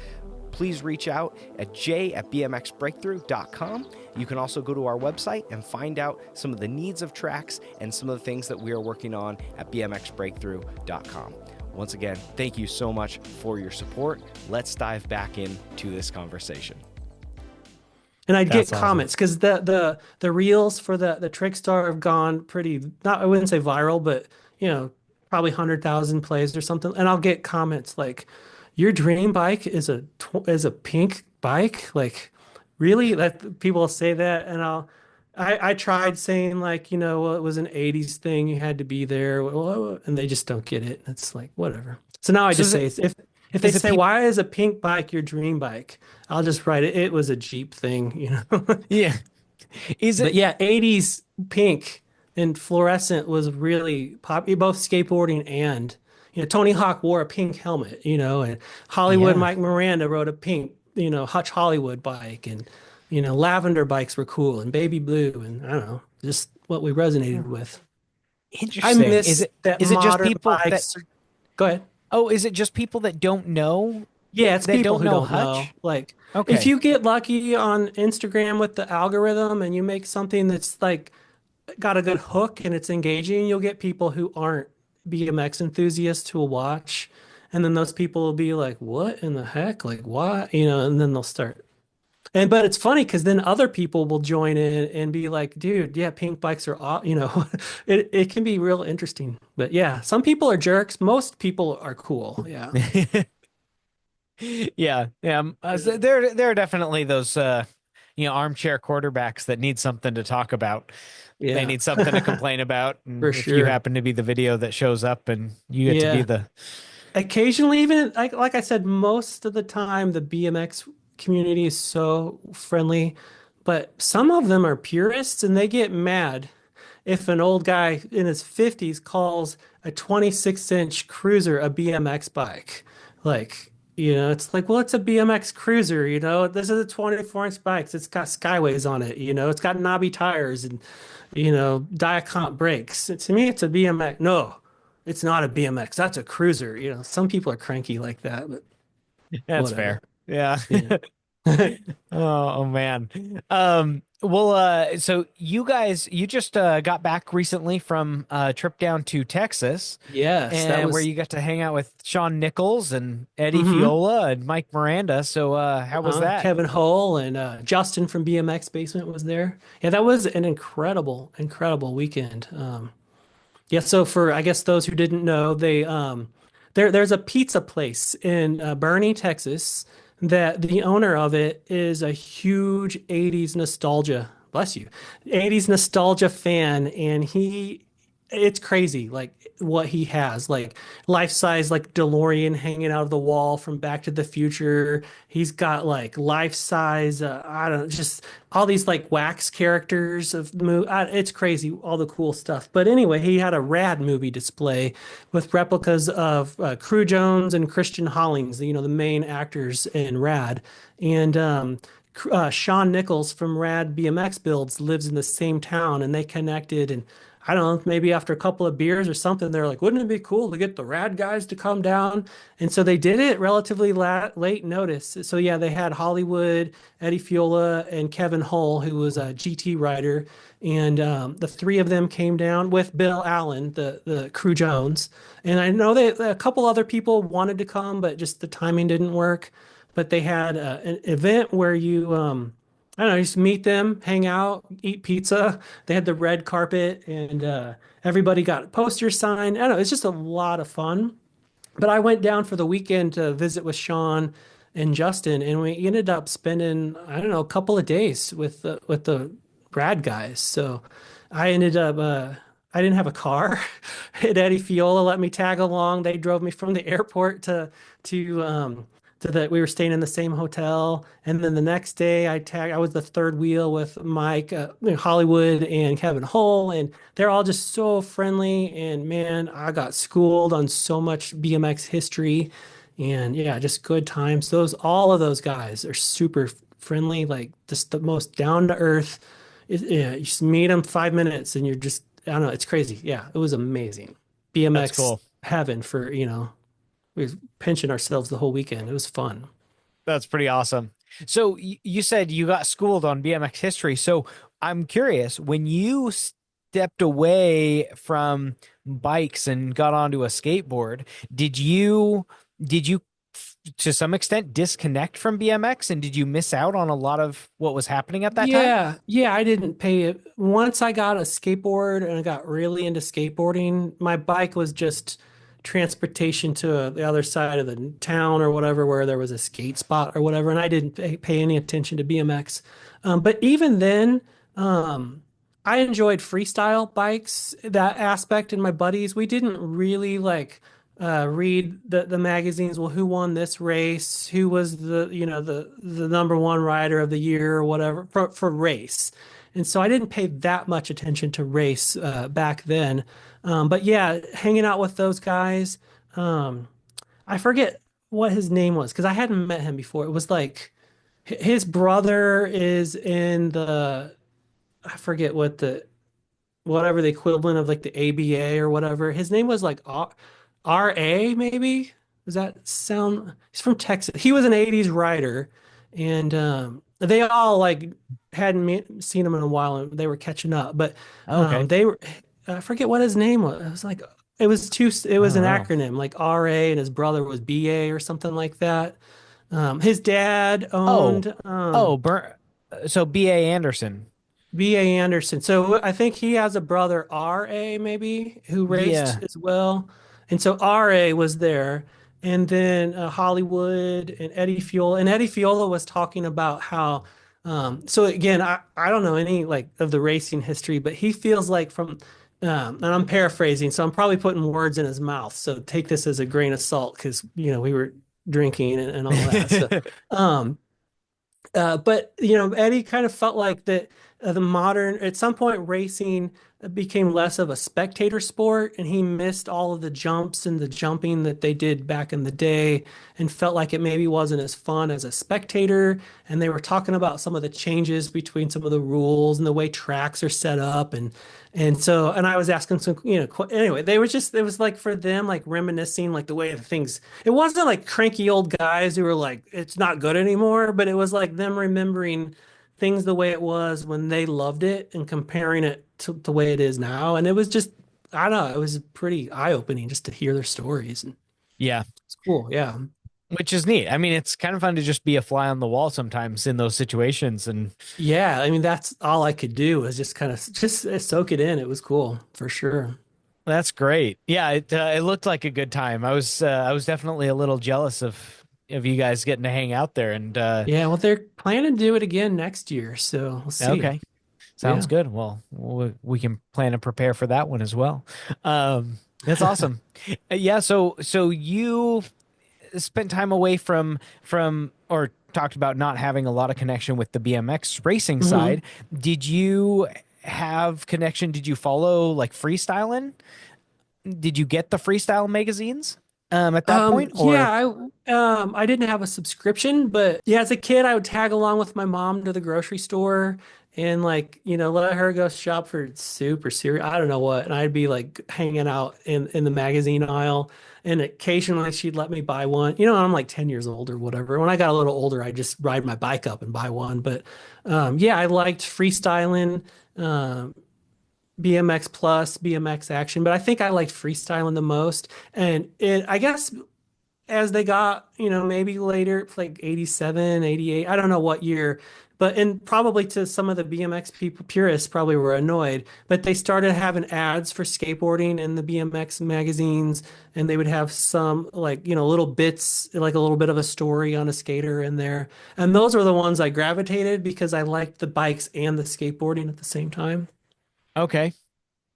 please reach out at j@bmxbreakthrough.com. You can also go to our website and find out some of the needs of tracks and some of the things that we are working on at bmxbreakthrough.com. Once again, thank you so much for your support. Let's dive back into this conversation.
And I'd
That's
get
awesome.
comments because the reels for the Trickstar have gone pretty, not I wouldn't say viral, but probably 100,000 plays or something. And I'll get comments like, "Your dream bike is a pink bike?" Like, really? That people say that, and I tried saying like, well, it was an 80s thing, you had to be there, and they just don't get it. It's like whatever. So now I
So
just say if they
is it
say,
people?
"Why is a pink bike your dream bike?" I'll just write it. It was a Jeep thing.
Yeah. Is
But
it?
yeah, 80s pink and fluorescent was really popular, both skateboarding and, Tony Hawk wore a pink helmet, and Hollywood
Yeah.
Mike Miranda rode a pink, Hutch Hollywood bike, and, lavender bikes were cool and baby blue, and I don't know, just what we resonated with. I
Interesting.
miss that
Is it just
modern
people that?
bikes. Go ahead.
Oh, is it just people that don't know
Yeah, it's
that
people
don't
who
know
don't know.
Hutch?
Like, if
Okay.
you get lucky on Instagram with the algorithm and you make something that's like got a good hook and it's engaging, you'll get people who aren't BMX enthusiasts who will watch. And then those people will be like, "What in the heck? Like, why?" And then they'll start. But it's funny because then other people will join in and be like, "Dude, yeah, pink bikes are it can be real interesting." But yeah, some people are jerks. Most people are cool. Yeah.
Yeah, yeah. So there are definitely those armchair quarterbacks that need something to talk about. They
Yeah.
need something to complain about,
For
and if you
sure.
happen to be the video that shows up and you get to be
Yeah.
the
Occasionally, even like I said, most of the time the BMX community is so friendly, but some of them are purists and they get mad. if an old guy in his 50s calls a 26-inch cruiser a BMX bike. Like, it's like, well, it's a BMX cruiser, this is a 24-inch bike. It's got skyways on it, it's got knobby tires and, Diacomp brakes. To me, it's a BMX. No, it's not a BMX. That's a cruiser. Some people are cranky like that, but
That's
whatever.
fair. Yeah.
Yeah.
Oh, man. Well, so you guys, you just got back recently from a trip down to Texas,
Yes, that
and where
was.
you got to hang out with Shawn Nichols and Eddie
Hmm.
Fiola and Mike Miranda. So, how was that?
Kevin Hull and Justin from BMX Basement was there. Yeah, that was an incredible, incredible weekend. Yeah, so for I guess those who didn't know, there's a pizza place in Bernie, Texas, that the owner of it is a huge 80s nostalgia, bless you, 80s nostalgia fan, and it's crazy like what he has, like life-size like DeLorean hanging out of the wall from Back to the Future. He's got like life-size I don't know, just all these like wax characters of the movie. It's crazy, all the cool stuff. But anyway, he had a rad movie display with replicas of Crew Jones and Christian Hollings, the main actors in Rad. And Sean Nichols from Rad BMX Builds lives in the same town, and they connected. And I don't know, maybe after a couple of beers or something, they're like, wouldn't it be cool to get the Rad guys to come down? And so they did it relatively late notice. So yeah, they had Hollywood, Eddie Fiola, and Kevin Hull, who was a GT rider, and the three of them came down with Bill Allen, the Crew Jones. And I know that a couple other people wanted to come, but just the timing didn't work. But they had an event where I don't know, just meet them, hang out, eat pizza. They had the red carpet, and everybody got posters signed. I don't know, it's just a lot of fun. But I went down for the weekend to visit with Sean and Justin, and we ended up spending, I don't know, a couple of days with the Brad guys. So I ended up I didn't have a car. And Eddie Fiola let me tag along. They drove me from the airport to we were staying in the same hotel. And then the next day I was the third wheel with Mike, Hollywood and Kevin Hull, and they're all just so friendly. And man, I got schooled on so much BMX history, and yeah, just good times. All of those guys are super friendly, like just the most down to earth. Yeah, you just meet them 5 minutes and you're just, I don't know, it's crazy. Yeah, it was amazing.
That's
BMX
cool.
heaven for, we were pinching ourselves the whole weekend. It was fun.
That's pretty awesome. So you said you got schooled on BMX history. So I'm curious, when you stepped away from bikes and got onto a skateboard, did you to some extent disconnect from BMX, and did you miss out on a lot of what was happening at that time?
Yeah, yeah, I didn't pay it. Once I got a skateboard and I got really into skateboarding, my bike was just transportation to the other side of the town or whatever, where there was a skate spot or whatever, and I didn't pay any attention to BMX. But even then, I enjoyed freestyle bikes, that aspect, and my buddies, we didn't really like read the magazines. Well, who won this race? Who was the number one rider of the year or whatever for race? And so I didn't pay that much attention to race back then. But yeah, hanging out with those guys. I forget what his name was because I hadn't met him before. It was like his brother is in I forget whatever the equivalent of like the ABA or whatever. His name was like RA, maybe? Does that sound? He's from Texas. He was an 80s writer, and they all like hadn't seen him in a while, and they were catching up. But
Okay.
they were, I forget what his name was. It was like, it
I
was
don't
an
know.
acronym, like RA, and his brother was BA or something like that. His dad
Oh,
owned
oh, so B.A. Anderson.
B.A. Anderson. So I think he has a brother, R.A., maybe, who raced
Yeah.
as well. And so R.A. was there. And then Hollywood and Eddie Fiola. And Eddie Fiola was talking about how, so again, I don't know any like of the racing history, but he feels like and I'm paraphrasing, so I'm probably putting words in his mouth. So take this as a grain of salt because, we were drinking and all that. So, um, but Eddie kind of felt like that at some point racing it became less of a spectator sport, and he missed all of the jumps and the jumping that they did back in the day and felt like it maybe wasn't as fun as a spectator. And they were talking about some of the changes between some of the rules and the way tracks are set up. And I was asking some, anyway, they were just, it was like for them, like reminiscing, like the way the things, it wasn't like cranky old guys who were like, it's not good anymore, but it was like them remembering things the way it was when they loved it and comparing it to the way it is now. And it was just, I don't know, it was pretty eye-opening just to hear their stories. And
Yeah,
it's cool. Yeah.
which is neat. I mean, it's kind of fun to just be a fly on the wall sometimes in those situations. And
Yeah. I mean, that's all I could do was just kind of just soak it in. It was cool for sure.
that's great. Yeah, it looked like a good time. I was definitely a little jealous of you guys getting to hang out there. And
Yeah. Well, they're planning to do it again next year. So we'll see.
okay, sounds
Yeah.
good. Well, we can plan to prepare for that one as well. That's awesome. Yeah. So you spent time away from or talked about not having a lot of connection with the BMX racing
Mhm.
side. Did you have connection? Did you follow like freestyling? Did you get the freestyle magazines at that point or
Yeah, I didn't have a subscription, but yeah, as a kid, I would tag along with my mom to the grocery store and like, let her go shop for soup or cereal. I don't know what. And I'd be like hanging out in the magazine aisle. And occasionally she'd let me buy one. I'm like 10 years old or whatever. When I got a little older, I just ride my bike up and buy one. But yeah, I liked freestyling. Um, BMX plus, BMX action, but I think I liked freestyling the most. And I guess as they got, maybe later, like 87, 88, I don't know what year, but and probably to some of the BMX people, purists probably were annoyed, but they started having ads for skateboarding in the BMX magazines, and they would have some like, little bits, like a little bit of a story on a skater in there. And those are the ones I gravitated because I liked the bikes and the skateboarding at the same time.
okay,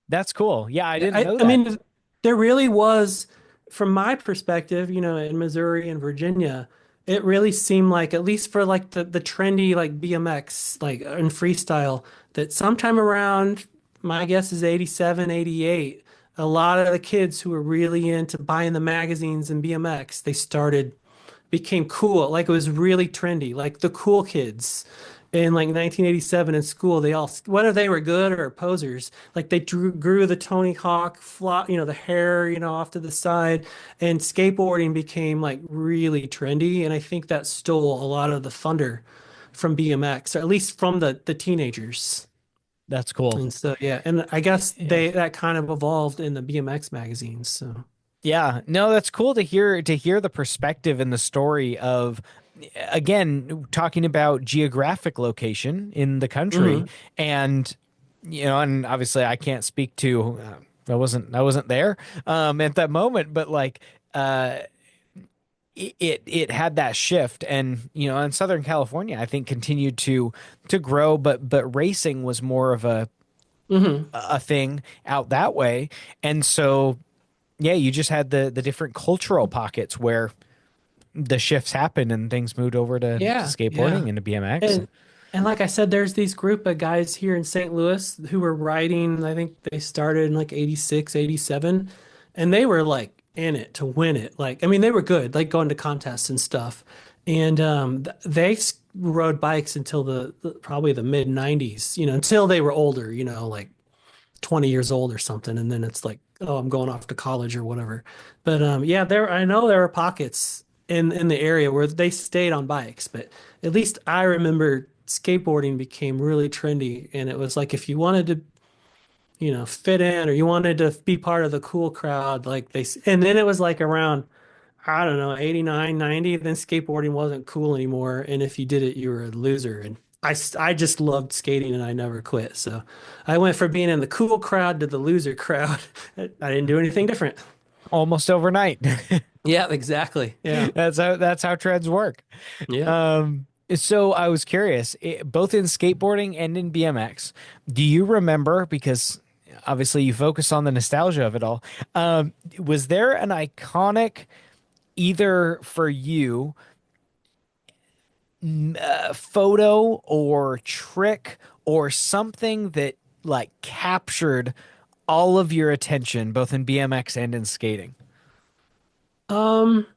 that's cool. Yeah, I
Yeah,
didn't
I,
know
I
that.
mean, there really was, from my perspective, in Missouri and Virginia, it really seemed like, at least for like the trendy like BMX, like and freestyle, that sometime around, my guess is 87, 88, a lot of the kids who were really into buying the magazines and BMX, they started became cool. Like it was really trendy. Like the cool kids in like 1987 in school, they all, whether they were good or posers, like they grew the Tony Hawk flop, the hair, off to the side, and skateboarding became like really trendy. And I think that stole a lot of the thunder from BMX, or at least from the teenagers.
That's cool.
And so, yeah, and I guess
Yeah.
that kind of evolved in the BMX magazines. So,
Yeah, no, that's cool to hear the perspective and the story of again talking about geographic location in the country
mhm.
and and obviously I can't speak to I wasn't there at that moment but like uh it had that shift and in Southern California I think continued to grow but racing was more of
Mhm.
a thing out that way and so yeah, you just had the different cultural pockets where the shifts happened and things moved over to
Yeah, yeah.
skateboarding and to BMX.
And and like I said, there's these group of guys here in St. Louis who were riding, I think they started in like 86, 87, and they were like in it to win it. Like, I mean, they were good, like going to contests and stuff. And they rode bikes until probably the mid 90s, until they were older, like 20 years old or something, and then it's like, oh, I'm going off to college or whatever. But yeah, I know there are pockets in the area where they stayed on bikes, but at least I remember skateboarding became really trendy, and it was like if you wanted to, fit in or you wanted to be part of the cool crowd, like and then it was like around, I don't know, 89, 90, then skateboarding wasn't cool anymore. And if you did it, you were a loser. And I just loved skating and I never quit. So I went from being in the cool crowd to the loser crowd. I didn't do anything different.
Almost overnight.
Yeah, exactly. Yeah.
That's how trends work.
Yeah.
So I was curious, both in skateboarding and in BMX, do you remember, because obviously you focus on the nostalgia of it all, was there an iconic, either for you, photo or trick or something that like captured all of your attention, both in BMX and in skating?
Um,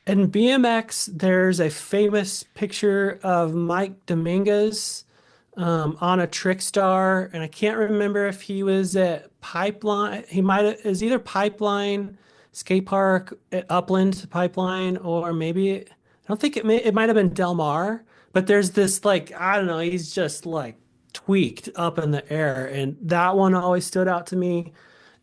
in BMX, there's a famous picture of Mike Dominguez on a trick star, and I can't remember if he was at Pipeline. He might have is either Pipeline Skate Park at Upland Pipeline, or maybe I don't think it might have been Del Mar. But there's this like I don't know, he's just like tweaked up in the air, and that one always stood out to me.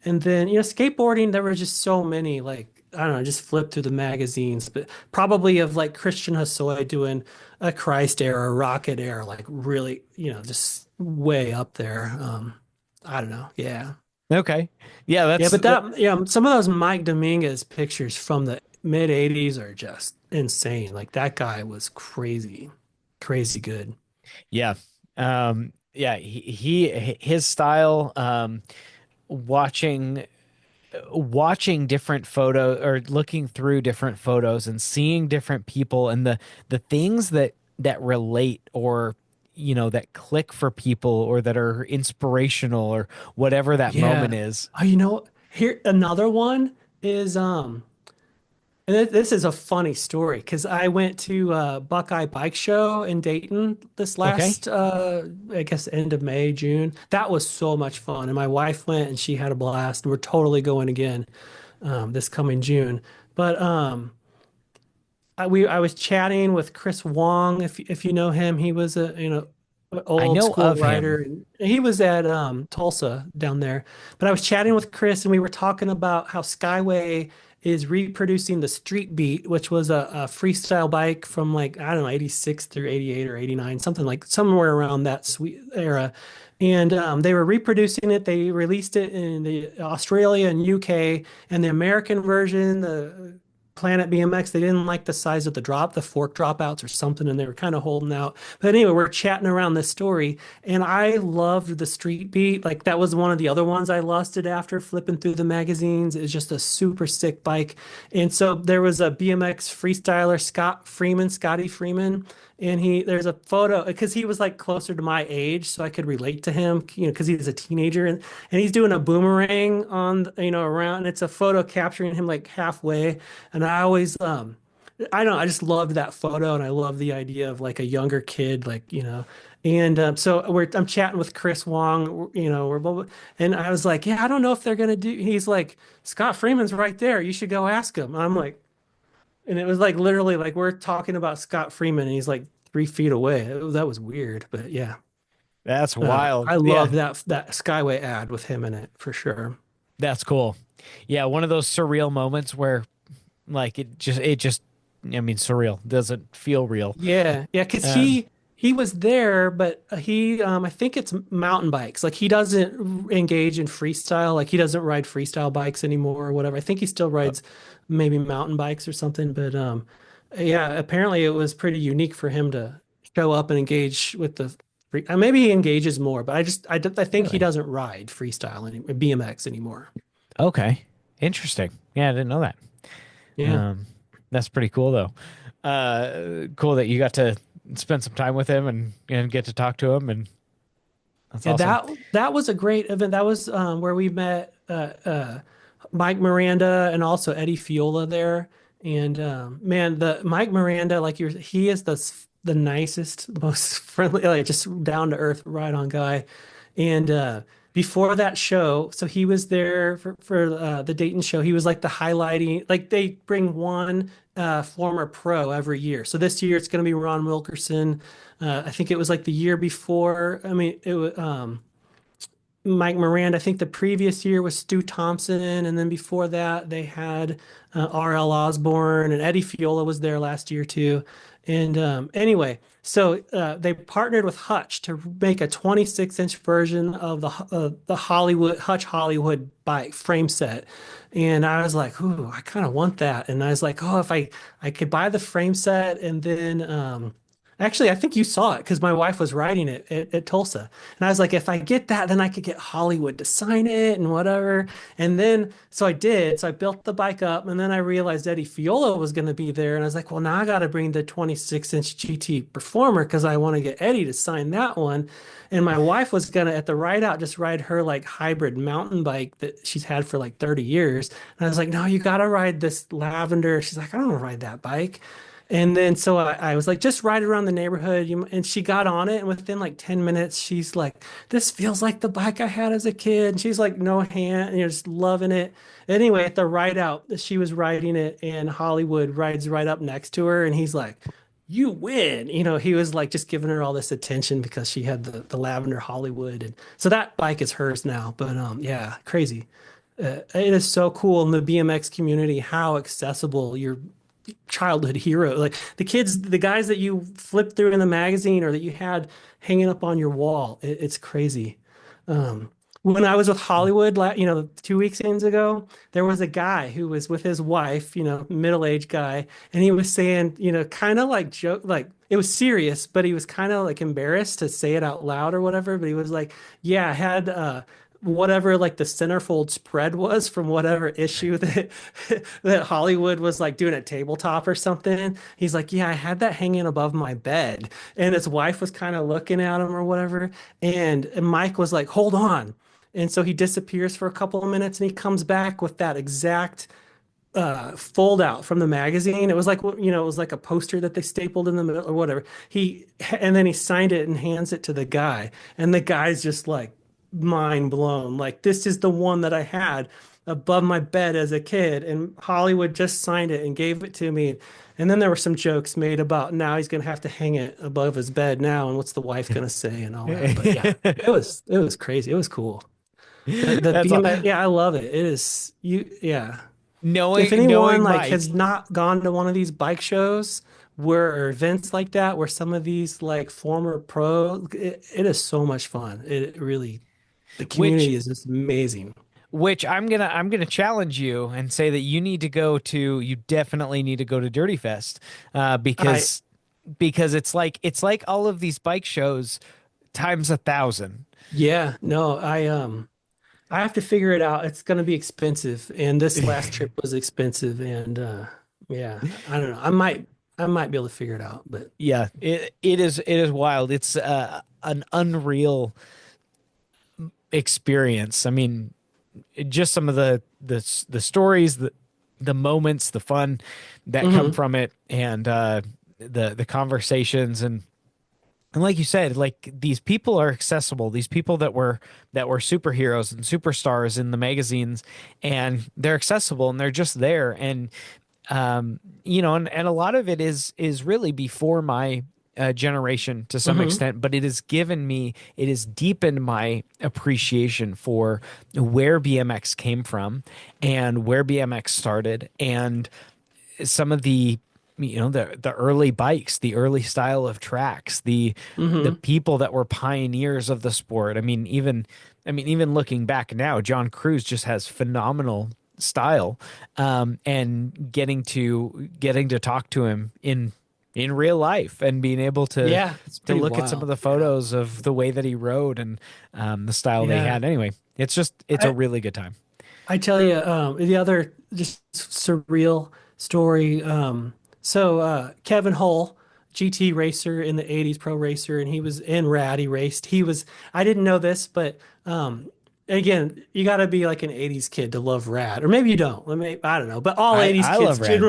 And then, skateboarding, there were just so many, like, I don't know, just flip through the magazines, but probably of like Christian Hosoi doing a Christ Air or Rocket Air, like really, just way up there. I don't know. Yeah.
Okay. Yeah,
Yeah,
that's
but some of those Mike Dominguez pictures from the mid 80s are just insane. Like that guy was crazy, crazy good.
yeah. Yeah, his style, watching different photo or looking through different photos and seeing different people and the things that relate or that click for people or that are inspirational or whatever that moment
Yeah.
is.
Oh, here another one is and this is a funny story because I went to Buckeye Bike Show in Dayton this
Okay.
last, I guess, end of May, June. That was so much fun. And my wife went and she had a blast. We're totally going again this coming June. But I was chatting with Chris Wong, if you know him. He was a
I
old
know
school
of
writer.
him.
And he was at Tulsa down there. But I was chatting with Chris, and we were talking about how Skyway is reproducing the Street Beat, which was a freestyle bike from like I don't know 86 through 88 or 89, something like somewhere around that sweet era. And they were reproducing it. They released it in the Australia and UK, and the American version, the Planet BMX, they didn't like the size of the fork dropouts or something, and they were kind of holding out. But anyway, we're chatting around this story, and I loved the Street Beat. Like that was one of the other ones I lusted after flipping through the magazines. It was just a super sick bike. And so there was a BMX freestyler, Scotty Freeman, and there's a photo because he was like closer to my age, so I could relate to him, because he was a teenager, and he's doing a boomerang on, around. And it's a photo capturing him like halfway, and I always, I don't know, I just loved that photo, and I love the idea of like a younger kid, like, And so I'm chatting with Chris Wong, we're both, and I was like, yeah, I don't know if they're gonna do. He's like, Scott Freeman's right there. You should go ask him. I'm like, and it was like literally like we're talking about Scott Freeman, and he's like 3 feet away. That was weird, but yeah,
That's wild.
I
Yeah,
love that Skyway ad with him in it for sure.
that's cool. Yeah, one of those surreal moments where like it just I mean surreal doesn't feel real.
Yeah, yeah, because
Um
he was there, but he I think it's mountain bikes. Like he doesn't engage in freestyle. Like he doesn't ride freestyle bikes anymore or whatever. I think he still rides maybe mountain bikes or something. But yeah, apparently it was pretty unique for him to show up and engage with the free. Maybe he engages more, but I think he
really?
doesn't ride freestyle BMX anymore.
Okay. Interesting. Yeah, I didn't know that.
Yeah.
Um, that's pretty cool though. Cool that you got to spend some time with him and get to talk to him, and that's
Yeah,
awesome.
that was a great event. That was where we met Mike Miranda and also Eddie Fiola there. And man, the Mike Miranda, like he is the nicest, most friendly, like just down to earth, right on guy. And before that show, so he was there for the Dayton show. He was like the highlighting, like they bring one former pro every year. So this year it's going to be Ron Wilkerson. I think it was like the year before. I mean, it was Mike Miranda. I think the previous year was Stu Thompson, and then before that they had R.L. Osborne, and Eddie Fiola was there last year too. And anyway, so they partnered with Hutch to make a 26-inch version of the Hollywood Hutch Hollywood bike frame set. And I was like, ooh, I kind of want that. And I was like, oh, if I could buy the frame set and then Actually, I think you saw it because my wife was riding it at Tulsa. And I was like, if I get that, then I could get Hollywood to sign it and whatever. And then, so I did. So I built the bike up. And then I realized Eddie Fiola was going to be there. And I was like, well, now I got to bring the 26-inch GT Performer because I want to get Eddie to sign that one. And my wife was going to, at the ride out, just ride her like hybrid mountain bike that she's had for like 30 years. And I was like, no, you got to ride this lavender. She's like, I don't want to ride that bike. And then so I was like, just ride around the neighborhood. And she got on it. And within like 10 minutes, she's like, this feels like the bike I had as a kid. And she's like, no hand, and you're just loving it. Anyway, at the ride out, she was riding it, and Hollywood rides right up next to her. And he's like, you win. He was like just giving her all this attention because she had the lavender Hollywood. And so that bike is hers now. But yeah, crazy. It is so cool in the BMX community how accessible your childhood hero, like the kids, the guys that you flipped through in the magazine or that you had hanging up on your wall. It's crazy. When I was with Hollywood, 2 weeks ago, there was a guy who was with his wife, middle-aged guy, and he was saying, kind of like joke, like it was serious, but he was kind of like embarrassed to say it out loud or whatever. But he was like, "Yeah, I had whatever like the centerfold spread was from whatever issue that that Hollywood was like doing a tabletop or something." He's like, yeah, I had that hanging above my bed. And his wife was kind of looking at him or whatever. And Mike was like, hold on. And so he disappears for a couple of minutes and he comes back with that exact fold out from the magazine. It was like, it was like a poster that they stapled in the middle or whatever. And then he signed it and hands it to the guy. And the guy's just like, mind blown. Like, this is the one that I had above my bed as a kid, and Hollywood just signed it and gave it to me. And then there were some jokes made about now he's gonna have to hang it above his bed now, and what's the wife gonna say and all that. But yeah, it was crazy. It was cool. The
That's all.
BMX, yeah, I love it. It is you, yeah. If anyone
Knowing
like
Mike.
has not gone to one of these bike shows where or events like that where some of these like former pro, it is so much fun. It really the
which
community is just amazing.
which I'm gonna challenge you and say that you definitely need to go to Dirty Fest,
I
because it's like all of these bike shows times 1,000.
Yeah, no, I have to figure it out. It's going to be expensive, and this last trip was expensive, and yeah, I don't know. I might be able to figure it out, but
Yeah, it is wild. It's an unreal experience. I mean, just some of the stories, the moments, the fun that come
hmm
from it, and the conversations, and like you said, like these people are accessible. These people that were superheroes and superstars in the magazines, and they're accessible and they're just there. And and a lot of it is really before my generation to some
hmm
extent, but it has deepened my appreciation for where BMX came from and where BMX started, and some of the early bikes, the early style of tracks, the
hmm
people that were pioneers of the sport. I mean, even looking back now, John Cruz just has phenomenal style, and getting to talk to him in real life and being able to
Yeah, it's
to
pretty
look at some of
wild.
the
Yeah,
photos of the way that he rode and the style they
yeah.
had. Anyway, it's a
I
really good time.
I tell you, the other just surreal story. Kevin Hull, GT racer in the 80s, pro racer, and he was in Rad. He raced. I didn't know this, but again, you got to be like an 80s kid to love Rad, or maybe you don't. I don't know, but all
I
80s
I
kids
love Red.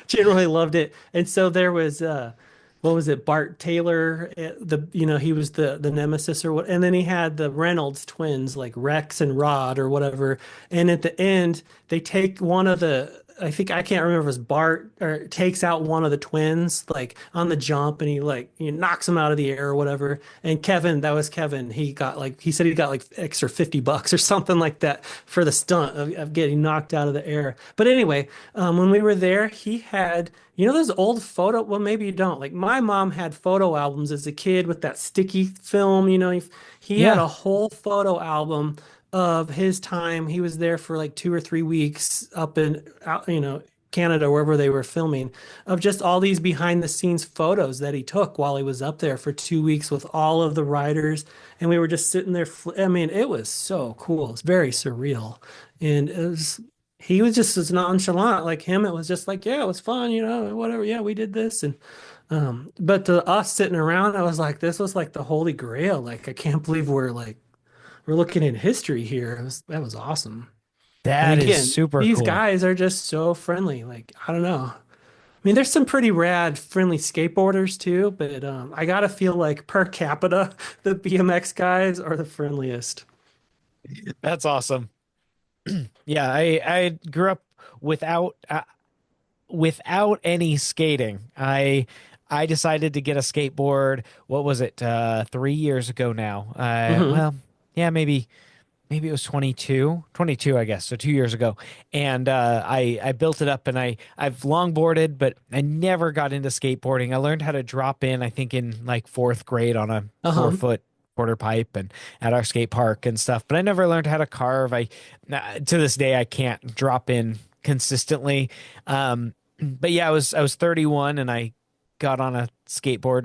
generally loved it. And so there was what was it, Bart Taylor, he was the nemesis or what, and then he had the Reynolds twins like Rex and Rod or whatever. And at the end, they take one of the, I think I can't remember if it was Bart or takes out one of the twins like on the jump, and he knocks him out of the air or whatever. And Kevin, that was Kevin. He said he got like extra $50 or something like that for the stunt of getting knocked out of the air. But anyway, when we were there, he had, those old well, maybe you don't. Like my mom had photo albums as a kid with that sticky film. He had
Yeah.
a whole photo album of his time. He was there for like 2 or 3 weeks up in out, Canada, wherever they were filming, of just all these behind the scenes photos that he took while he was up there for 2 weeks with all of the riders. And we were just sitting there. I mean, it was so cool. It's very surreal. And he was just as nonchalant like him. It was just like, yeah, it was fun, whatever. Yeah, we did this. And, but to us sitting around, I was like, this was like the Holy Grail. Like, I can't believe we're looking in history here. That was awesome. And
That is
again,
super
these
cool.
guys are just so friendly. Like, I don't know. I mean, there's some pretty rad, friendly skateboarders too, but I gotta feel like per capita, the BMX guys are the friendliest.
That's awesome. Yeah, I grew up without without any skating. I decided to get a skateboard. What was it? 3 years ago now.
Hmm.
Well, yeah, maybe it was 22, I guess. So 2 years ago. And I built it up and I've longboarded, but I never got into skateboarding. I learned how to drop in, I think in like fourth grade on a four
Uh-huh.
foot quarter pipe and at our skate park and stuff. But I never learned how to carve. To this day I can't drop in consistently. But yeah, I was 31 and I got on a skateboard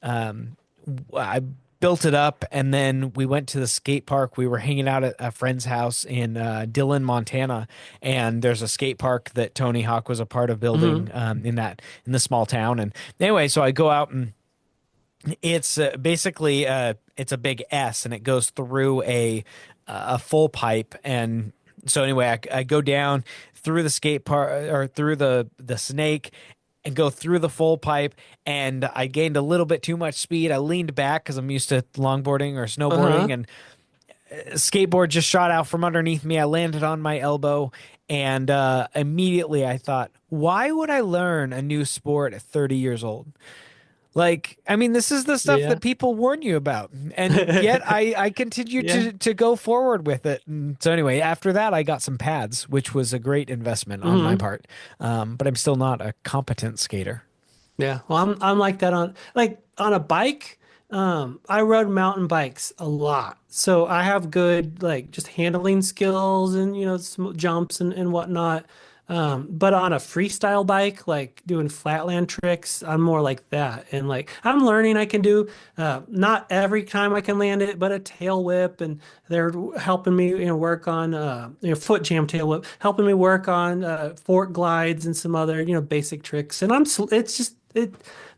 and I built it up and then we went to the skate park. We were hanging out at a friend's house in Dillon, Montana, and there's a skate park that Tony Hawk was a part of building
Hmm.
in the small town. And anyway, so I go out and it's basically it's a big S and it goes through a full pipe. And so anyway, I go down through the skate park or through the snake and go through the full pipe, and I gained a little bit too much speed. I leaned back because I'm used to longboarding or
Uh-huh.
snowboarding, and a skateboard just shot out from underneath me. I landed on my elbow, and immediately I thought, why would I learn a new sport at 30 years old? Like, I mean, this is the stuff
Yeah.
that people warn you about. And yet I continued
Yeah.
to go forward with it. And so anyway, after that, I got some pads, which was a great investment on my
Hmm.
part. But I'm still not a competent skater.
Yeah. Well, I'm like that on a bike. I rode mountain bikes a lot. So I have good like just handling skills and jumps and whatnot. But on a freestyle bike, like doing flatland tricks, I'm more like that. And like I'm learning I can do not every time I can land it, but a tail whip and they're helping me, work on foot jam tail whip, helping me work on fork glides and some other, basic tricks. And it's just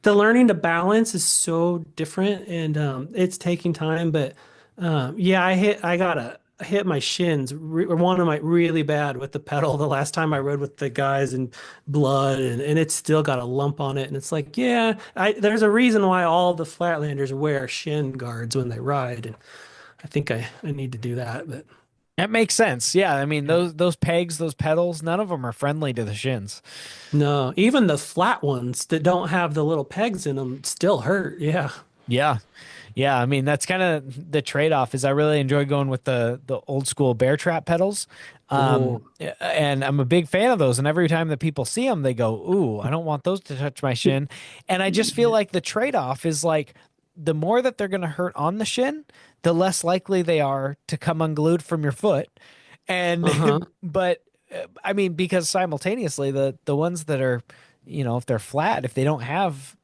the learning to balance is so different and it's taking time, but yeah, I gotta hit my shins, one of my really bad with the pedal the last time I rode with the guys and blood and it's still got a lump on it. And it's like, yeah, there's a reason why all the Flatlanders wear shin guards when they ride. And I think I need to do that, but
That makes sense. Yeah, I mean
yeah.
those pegs, those pedals, none of them are friendly to the shins.
No, even the flat ones that don't have the little pegs in them still hurt. Yeah.
Yeah. Yeah, I mean that's kind of the trade-off is I really enjoy going with the old school bear trap pedals.
Oh,
And I'm a big fan of those and every time that people see them they go, "Ooh, I don't want those to touch my shin." And I just feel
yeah.
like the trade-off is like the more that they're going to hurt on the shin, the less likely they are to come unglued from your foot.
Uh-huh.
And but I mean because simultaneously the ones that are, if they're flat, if they don't have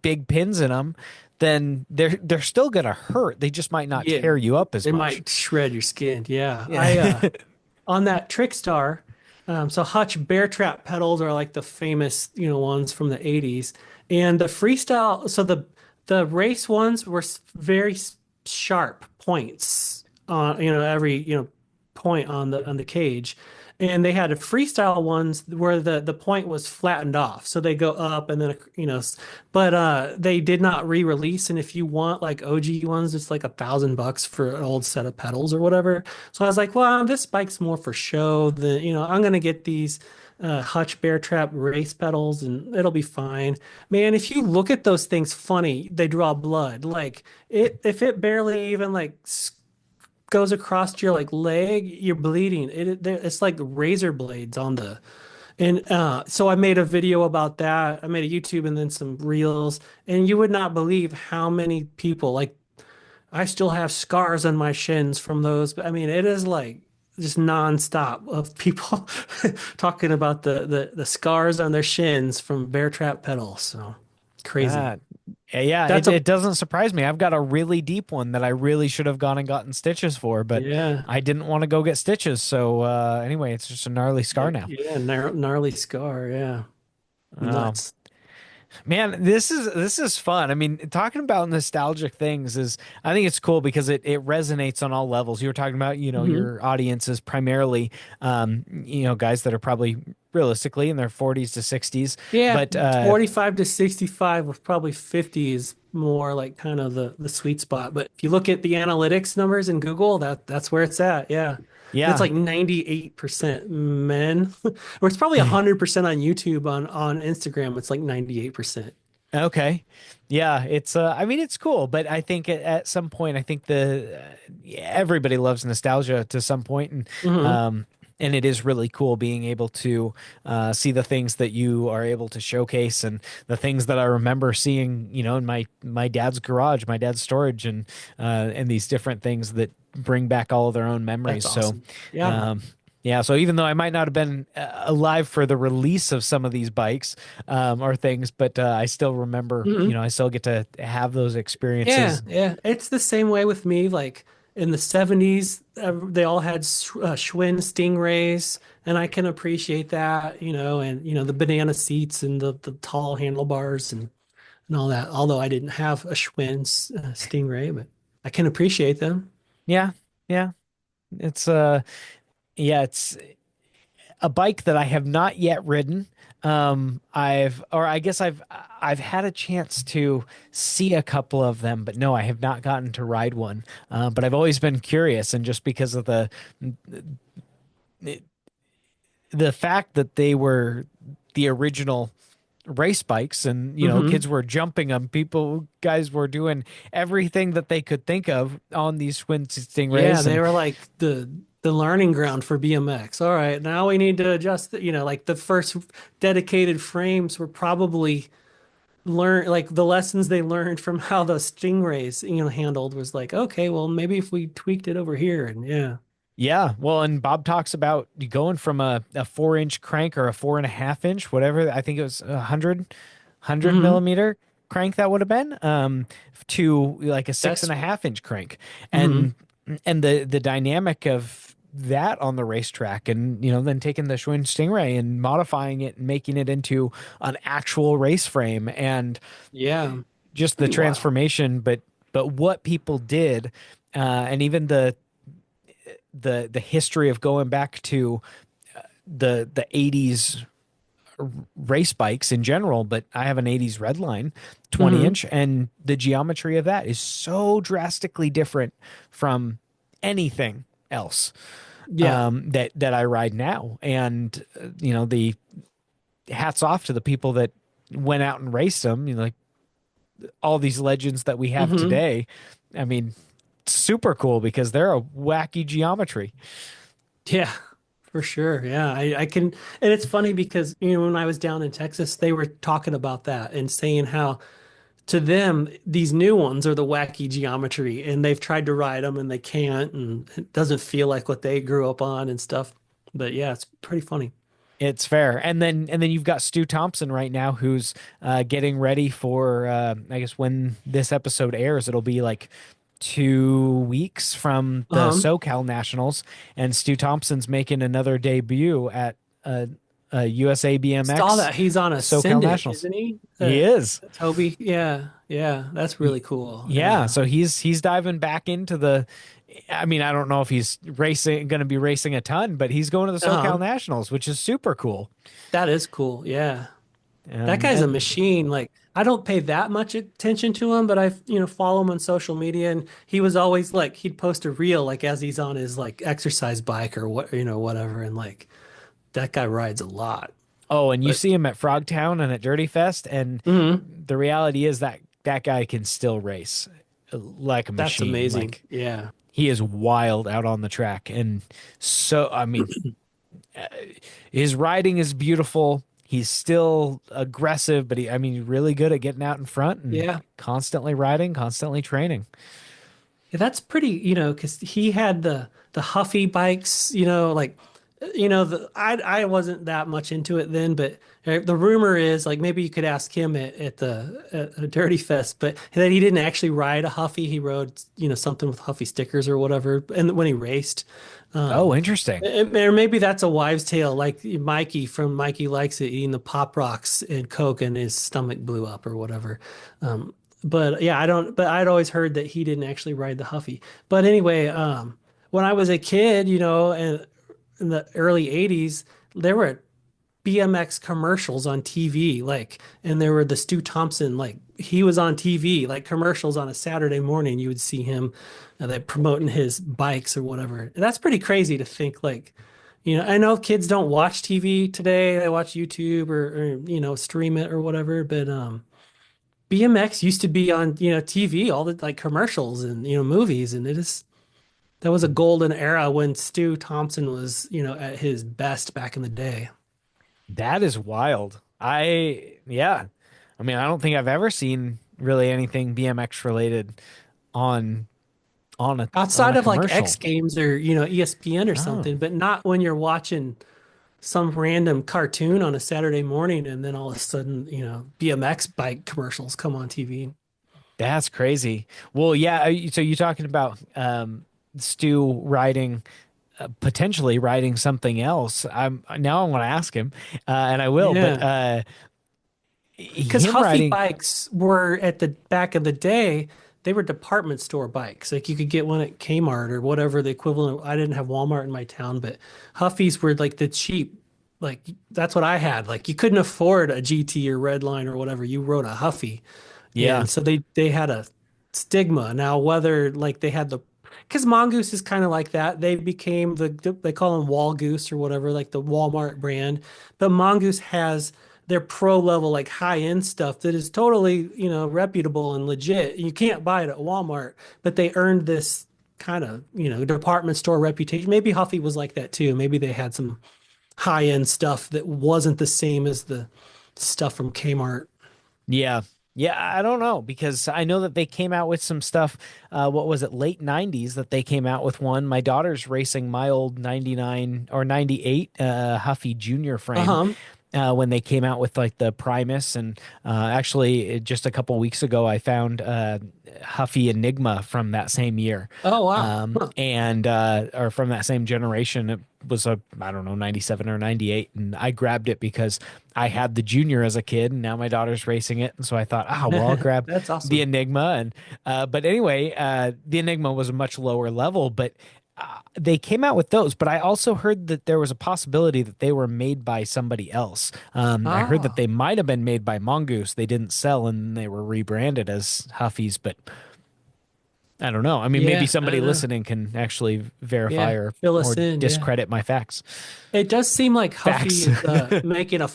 big pins in them, then they're still gonna hurt. They just might not
Yeah.
tear you up as
They
much.
might shred your skin. Yeah.
Yeah.
On that Trickstar, so Hutch bear trap pedals are like the famous, ones from the 80s. And the freestyle, so the race ones were very sharp points on, every, point on the cage. And they had a freestyle ones where the point was flattened off. So they go up and then, but they did not re-release. And if you want like OG ones, it's like $1,000 for an old set of pedals or whatever. So I was like, well, this bike's more for show than, I'm gonna get these Hutch Bear Trap race pedals and it'll be fine. Man, if you look at those things funny, they draw blood. Like if it barely even like goes across your like leg, you're bleeding. It's like razor blades on the and so I made a video about that. I made a YouTube and then some reels, and you would not believe how many people like I still have scars on my shins from those. But I mean, it is like just nonstop of people talking about the scars on their shins from bear trap pedals. So crazy.
Uh, yeah,
That's a
it doesn't surprise me. I've got a really deep one that I really should have gone and gotten stitches for, but
yeah.
I didn't want to go get stitches. So anyway, it's just a gnarly scar now.
Yeah, gnarly scar. Yeah.
Oh,
Nuts.
man, this is fun. I mean, talking about nostalgic things is I think it's cool because it resonates on all levels. You were talking about,
Hmm.
your audience is primarily guys that are probably realistically in their 40s to 60s,
Yeah,
but
45 to 65 with probably 50 is more like kind of the sweet spot. But if you look at the analytics numbers in Google, that's where it's at. Yeah. And it's
yeah.
like 98% men, or it's probably 100% on YouTube. On Instagram, it's like 98%.
Okay. Yeah, it's I mean it's cool, but I think at some point I think the yeah, everybody loves nostalgia to some point,
Hmm.
and it is really cool being able to see the things that you are able to showcase and the things that I remember seeing, in my dad's garage, my dad's storage, and these different things that bring back all of their own
That's
memories. So
awesome. Yeah.
um yeah, so even though I might not have been alive for the release of some of these bikes or things, but I still remember,
Hmm.
I still get to have those
Yeah,
experiences.
yeah. It's the same way with me. Like in the 70s, they all had Schwinn Stingrays, and I can appreciate that, and the banana seats and the tall handlebars and all that. Although I didn't have a Schwinn Stingray, but I can appreciate them.
Yeah, yeah. It's yeah, it's a bike that I have not yet ridden. Or I guess I've had a chance to see a couple of them, but no, I have not gotten to ride one. But I've always been curious, and just because of the fact that they were the original race bikes and
Hmm.
kids were jumping them, guys were doing everything that they could think of on these twin
Yeah,
stingrays.
they
And
were like the learning ground for BMX. All right, now we need to adjust. Like the first dedicated frames were probably like the lessons they learned from how the stingrays handled was like, okay, well maybe if we tweaked it over here. And yeah.
yeah, well, and Bob talks about going from a 4 inch crank or a 4.5 inch, whatever, I think it was 100
Hmm.
millimeter crank that would have been, to like a six
That's
and a half inch crank.
hmm.
And the dynamic of that on the racetrack, and then taking the Schwinn Stingray and modifying it and making it into an actual race frame, and
Yeah, it's
just the
pretty wild.
transformation, but what people did, and even the history of going back to the 80s race bikes in general. But I have an 80s Redline 20
Hmm.
inch, and the geometry of that is so drastically different from anything else
Yeah.
that I ride now. And the hats off to the people that went out and raced them, like all these legends that we have
Hmm.
today. I mean, super cool because they're a wacky geometry.
Yeah, for sure. Yeah, I can. And it's funny because when I was down in Texas, they were talking about that and saying how to them these new ones are the wacky geometry, and they've tried to ride them and they can't, and it doesn't feel like what they grew up on and stuff. But yeah, it's pretty funny.
It's fair. And then you've got Stu Thompson right now who's getting ready for I guess when this episode airs, it'll be like 2 weeks from the
Um,
SoCal Nationals, and Stu Thompson's making another debut at USA
saw
BMX
that he's on
SoCal
Ascendant,
Nationals.
isn't he?
He is.
Toby. Yeah, yeah, that's
Y-
really cool.
Yeah,
Yeah.
so he's diving back into the. I mean, I don't know if he's going to be racing a ton, but he's going to the SoCal
Um,
Nationals, which is super cool.
that is cool. Yeah. That guy's a
And
machine. Like I don't pay that much attention to him, but I follow him on social media, and he was always like he'd post a reel like as he's on his like exercise bike or whatever, and like that guy rides a lot.
oh, and you
But
see him at Frogtown and at Dirty Fest, and
mhm,
the reality is that that guy can still race like a
that's
machine.
amazing.
Like
Yeah.
he is wild out on the track, and so I mean, his riding is beautiful. He's still aggressive, but I mean, he's really good at getting out in front and
Yeah.
constantly riding, constantly training.
Yeah, that's pretty, because he had the the Huffy bikes, like I wasn't that much into it then, but the rumor is like maybe you could ask him at a Dirty Fest, but that he didn't actually ride a Huffy. He rode, something with Huffy stickers or whatever, and when he raced.
Oh,
Um,
interesting.
or maybe that's a wives' tale, like Mikey from Mikey Likes It eating the Pop Rocks and Coke and his stomach blew up or whatever. But yeah, I don't, but I'd always heard that he didn't actually ride the Huffy. But anyway, when I was a kid, and in the early 80s, there were BMX commercials on TV, like, and there were the Stu Thompson, like, he was on TV, like commercials on a Saturday morning. You would see him like promoting his bikes or whatever. And that's pretty crazy to think, like, I know kids don't watch TV today, they watch YouTube or stream it or whatever, but BMX used to be on, TV, all the like commercials and, movies, and that was a golden era when Stu Thompson was, at his best back in the day.
That is wild. Yeah. I mean, I don't think I've ever seen really anything BMX related on on
Outside
a
of like X
commercial.
Games or, ESPN or
Oh,
something, but not when you're watching some random cartoon on a Saturday morning and then all of a sudden, BMX bike commercials come on TV.
that's crazy. Well, yeah, so you're talking about Stu riding potentially riding something else. I want to ask him, and I will. But
Yeah. Because
him
Huffy
riding,
bikes were at the back of the day, they were department store bikes. Like you could get one at Kmart or whatever the equivalent. I didn't have Walmart in my town, but Huffy's were like the cheap. Like that's what I had. Like you couldn't afford a GT or Redline or whatever. You rode a Huffy.
yeah,
And so they had a stigma. Now whether like they had the because Mongoose is kind of like that. They became they call them Wall Goose or whatever, like the Walmart brand. But Mongoose has their pro level, like high end stuff that is totally, reputable and legit. You can't buy it at Walmart, but they earned this kind of, department store reputation. Maybe Huffy was like that too. Maybe they had some high end stuff that wasn't the same as the stuff from Kmart.
yeah, yeah. I don't know because I know that they came out with some stuff. What was it, late '90s that they came out with one. My daughter's racing my old '99 or '98 Huffy Junior frame.
Uh-huh.
When they came out with like the Primus. And just a couple weeks ago, I found Huffy Enigma from that same year.
Oh, wow. Huh.
And or from that same generation. It was I don't know, 97 or 98. And I grabbed it because I had the Junior as a kid and now my daughter's racing it. And so I thought, well, I'll grab
That's
the
awesome.
Enigma. And but anyway, the Enigma was a much lower level, but they came out with those, but I also heard that there was a possibility that they were made by somebody else. I heard that
Ah,
they might have been made by Mongoose. They didn't sell and they were rebranded as Huffies, but I don't know. I mean, maybe
yeah, I
somebody
don't know.
listening can actually verify
Yeah, fill
or
us in. Yeah.
discredit my facts.
It does seem like Huffy
Facts.
is making a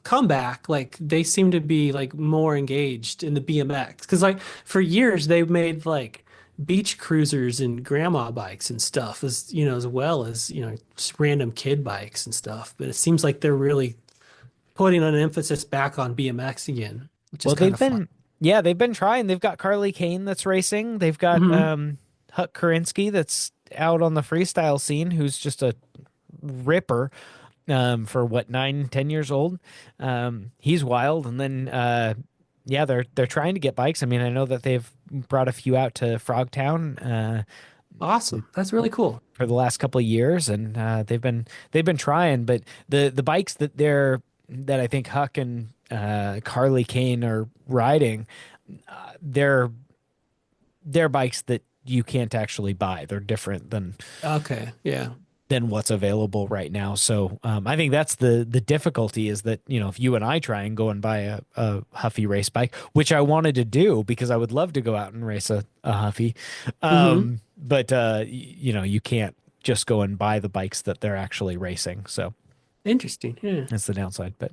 comeback. Like they seem to be like more engaged in the BMX because like for years they've made like beach cruisers and grandma bikes and stuff as well as just random kid bikes and stuff. But it seems like they're really putting an emphasis back on BMX again, which is
Well,
kind of fun.
they've been trying. They've got Carly Kane that's racing. They've got
Hmm.
Huck Karinsky that's out on the freestyle scene, who's just a ripper. For what, 9, 10 years old. He's wild. And then yeah, they're trying to get bikes. I mean, I know that they've brought a few out to Frogtown
Awesome. That's really cool.
for the last couple of years, and they've been trying. But the bikes that I think Huck and Carly Kane are riding, they're bikes that you can't actually buy. They're different
Okay. Yeah.
than what's available right now. So I think that's the difficulty is that, if you and I try and go and buy a Huffy race bike, which I wanted to do because I would love to go out and race a Huffy.
Hmm.
But you can't just go and buy the bikes that they're actually racing. So
Interesting. Yeah.
that's the downside. But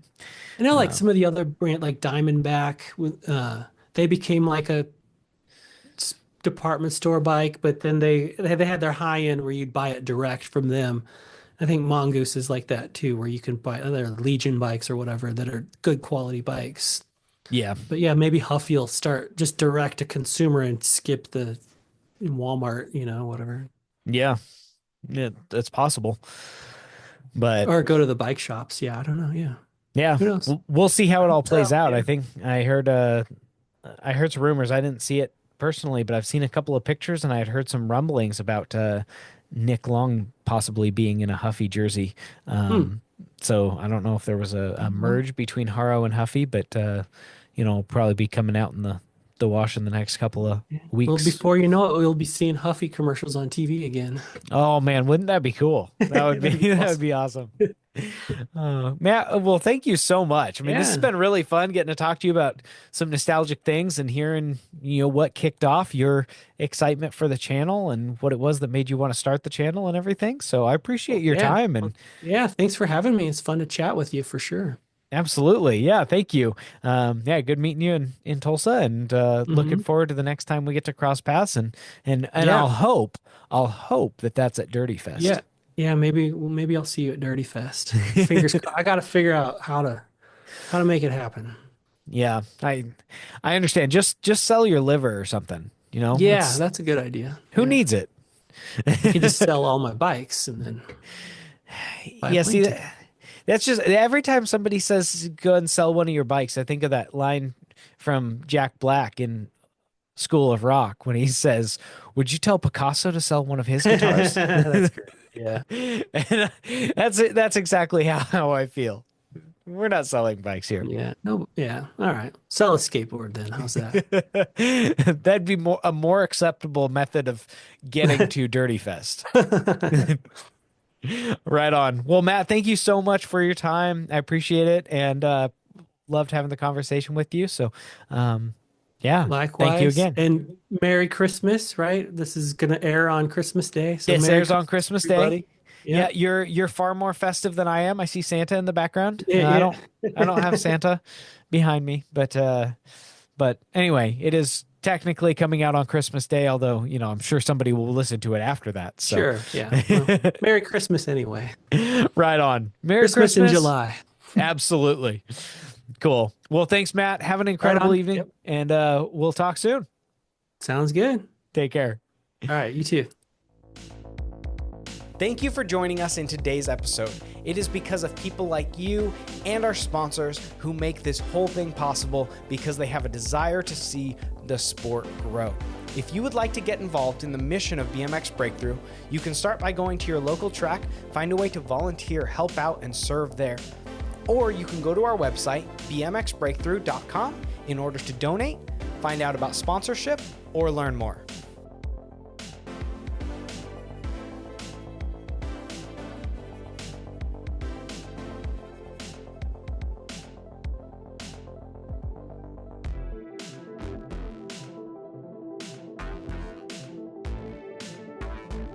I know like
uh,
some of the other brand like Diamondback they became like a department store bike, but then they had their high end where you'd buy it direct from them. I think Mongoose is like that too, where you can buy other Legion bikes or whatever that are good quality bikes.
yeah,
But yeah, maybe Huffy will start just direct to consumer and skip the Walmart, whatever.
yeah. Yeah, that's possible. But
Or go to the bike shops. Yeah, I don't know. Yeah.
yeah,
Who knows?
we'll see how it all
So,
plays out.
yeah.
I heard some rumors. I didn't see it personally, but I've seen a couple of pictures and I had heard some rumblings about Nick Long possibly being in a Huffy jersey.
Hmm.
So I don't know if there was a
Well,
merge between Haro and Huffy, but probably be coming out in the wash in the next couple of
yeah. Well,
weeks.
before you know it, we'll be seeing Huffy commercials on TV again.
Oh man, wouldn't that be cool? That would be
That'd be
that would
awesome.
be awesome. Matt, well, thank you so much. I mean, this has
Yeah.
been really fun getting to talk to you about some nostalgic things and hearing, what kicked off your excitement for the channel and what it was that made you want to start the channel and everything. So I appreciate your
Yeah.
time
Well,
and
yeah. Thanks for having me. It's fun to chat with you for sure.
absolutely. Yeah, thank you. Yeah, good meeting you in Tulsa and looking
Hmm.
forward to the next time we get to cross paths and
Yeah.
I'll hope that that's at Dirty
Yeah.
Fest.
Yeah. Maybe I'll see you at Dirty Fest. I got to figure out how to make it happen.
Yeah, I understand. Just sell your liver or something.
Yeah,
It's
that's a good idea.
who
Yeah.
needs it?
I could just sell all my bikes and then buy a
Yeah, see
plane ticket.
that's just every time somebody says go and sell one of your bikes, I think of that line from Jack Black in School of Rock when he says, "Would you tell Picasso to sell one of his guitars?"
That's great. Yeah.
And that's it. That's exactly how I feel. We're not selling bikes here.
Yeah. No, yeah. All right. Sell a skateboard then. How's that?
That'd be a more acceptable method of getting to Dirty Fest. Right on. Well, Matt, thank you so much for your time. I appreciate it and loved having the conversation with you. So, yeah, thank you
Likewise.
again.
And Merry Christmas, right? This is gonna air on Christmas Day. So
This
Merry
airs on
Christmas,
Christmas Day.
everybody.
Yeah,
Yeah.
you're far more festive than I am. I see Santa in the background. I
Yeah,
don't have
yeah.
Santa behind me, but anyway, it is technically coming out on Christmas Day, although, I'm sure somebody will listen to it after that. So
Sure. Yeah. Well, Merry Christmas anyway.
right on. Merry
Christmas in
Christmas.
July.
Absolutely. Cool. Well, thanks, Matt. Have an
Right
incredible
on.
evening
Yep.
and we'll talk soon.
Sounds good.
Take care.
All right. You too.
Thank you for joining us in today's episode. It is because of people like you and our sponsors who make this whole thing possible because they have a desire to see the sport grow. If you would like to get involved in the mission of BMX Breakthrough, you can start by going to your local track, find a way to volunteer, help out, and serve there. Or you can go to our website, bmxbreakthrough.com, in order to donate, find out about sponsorship, or learn more.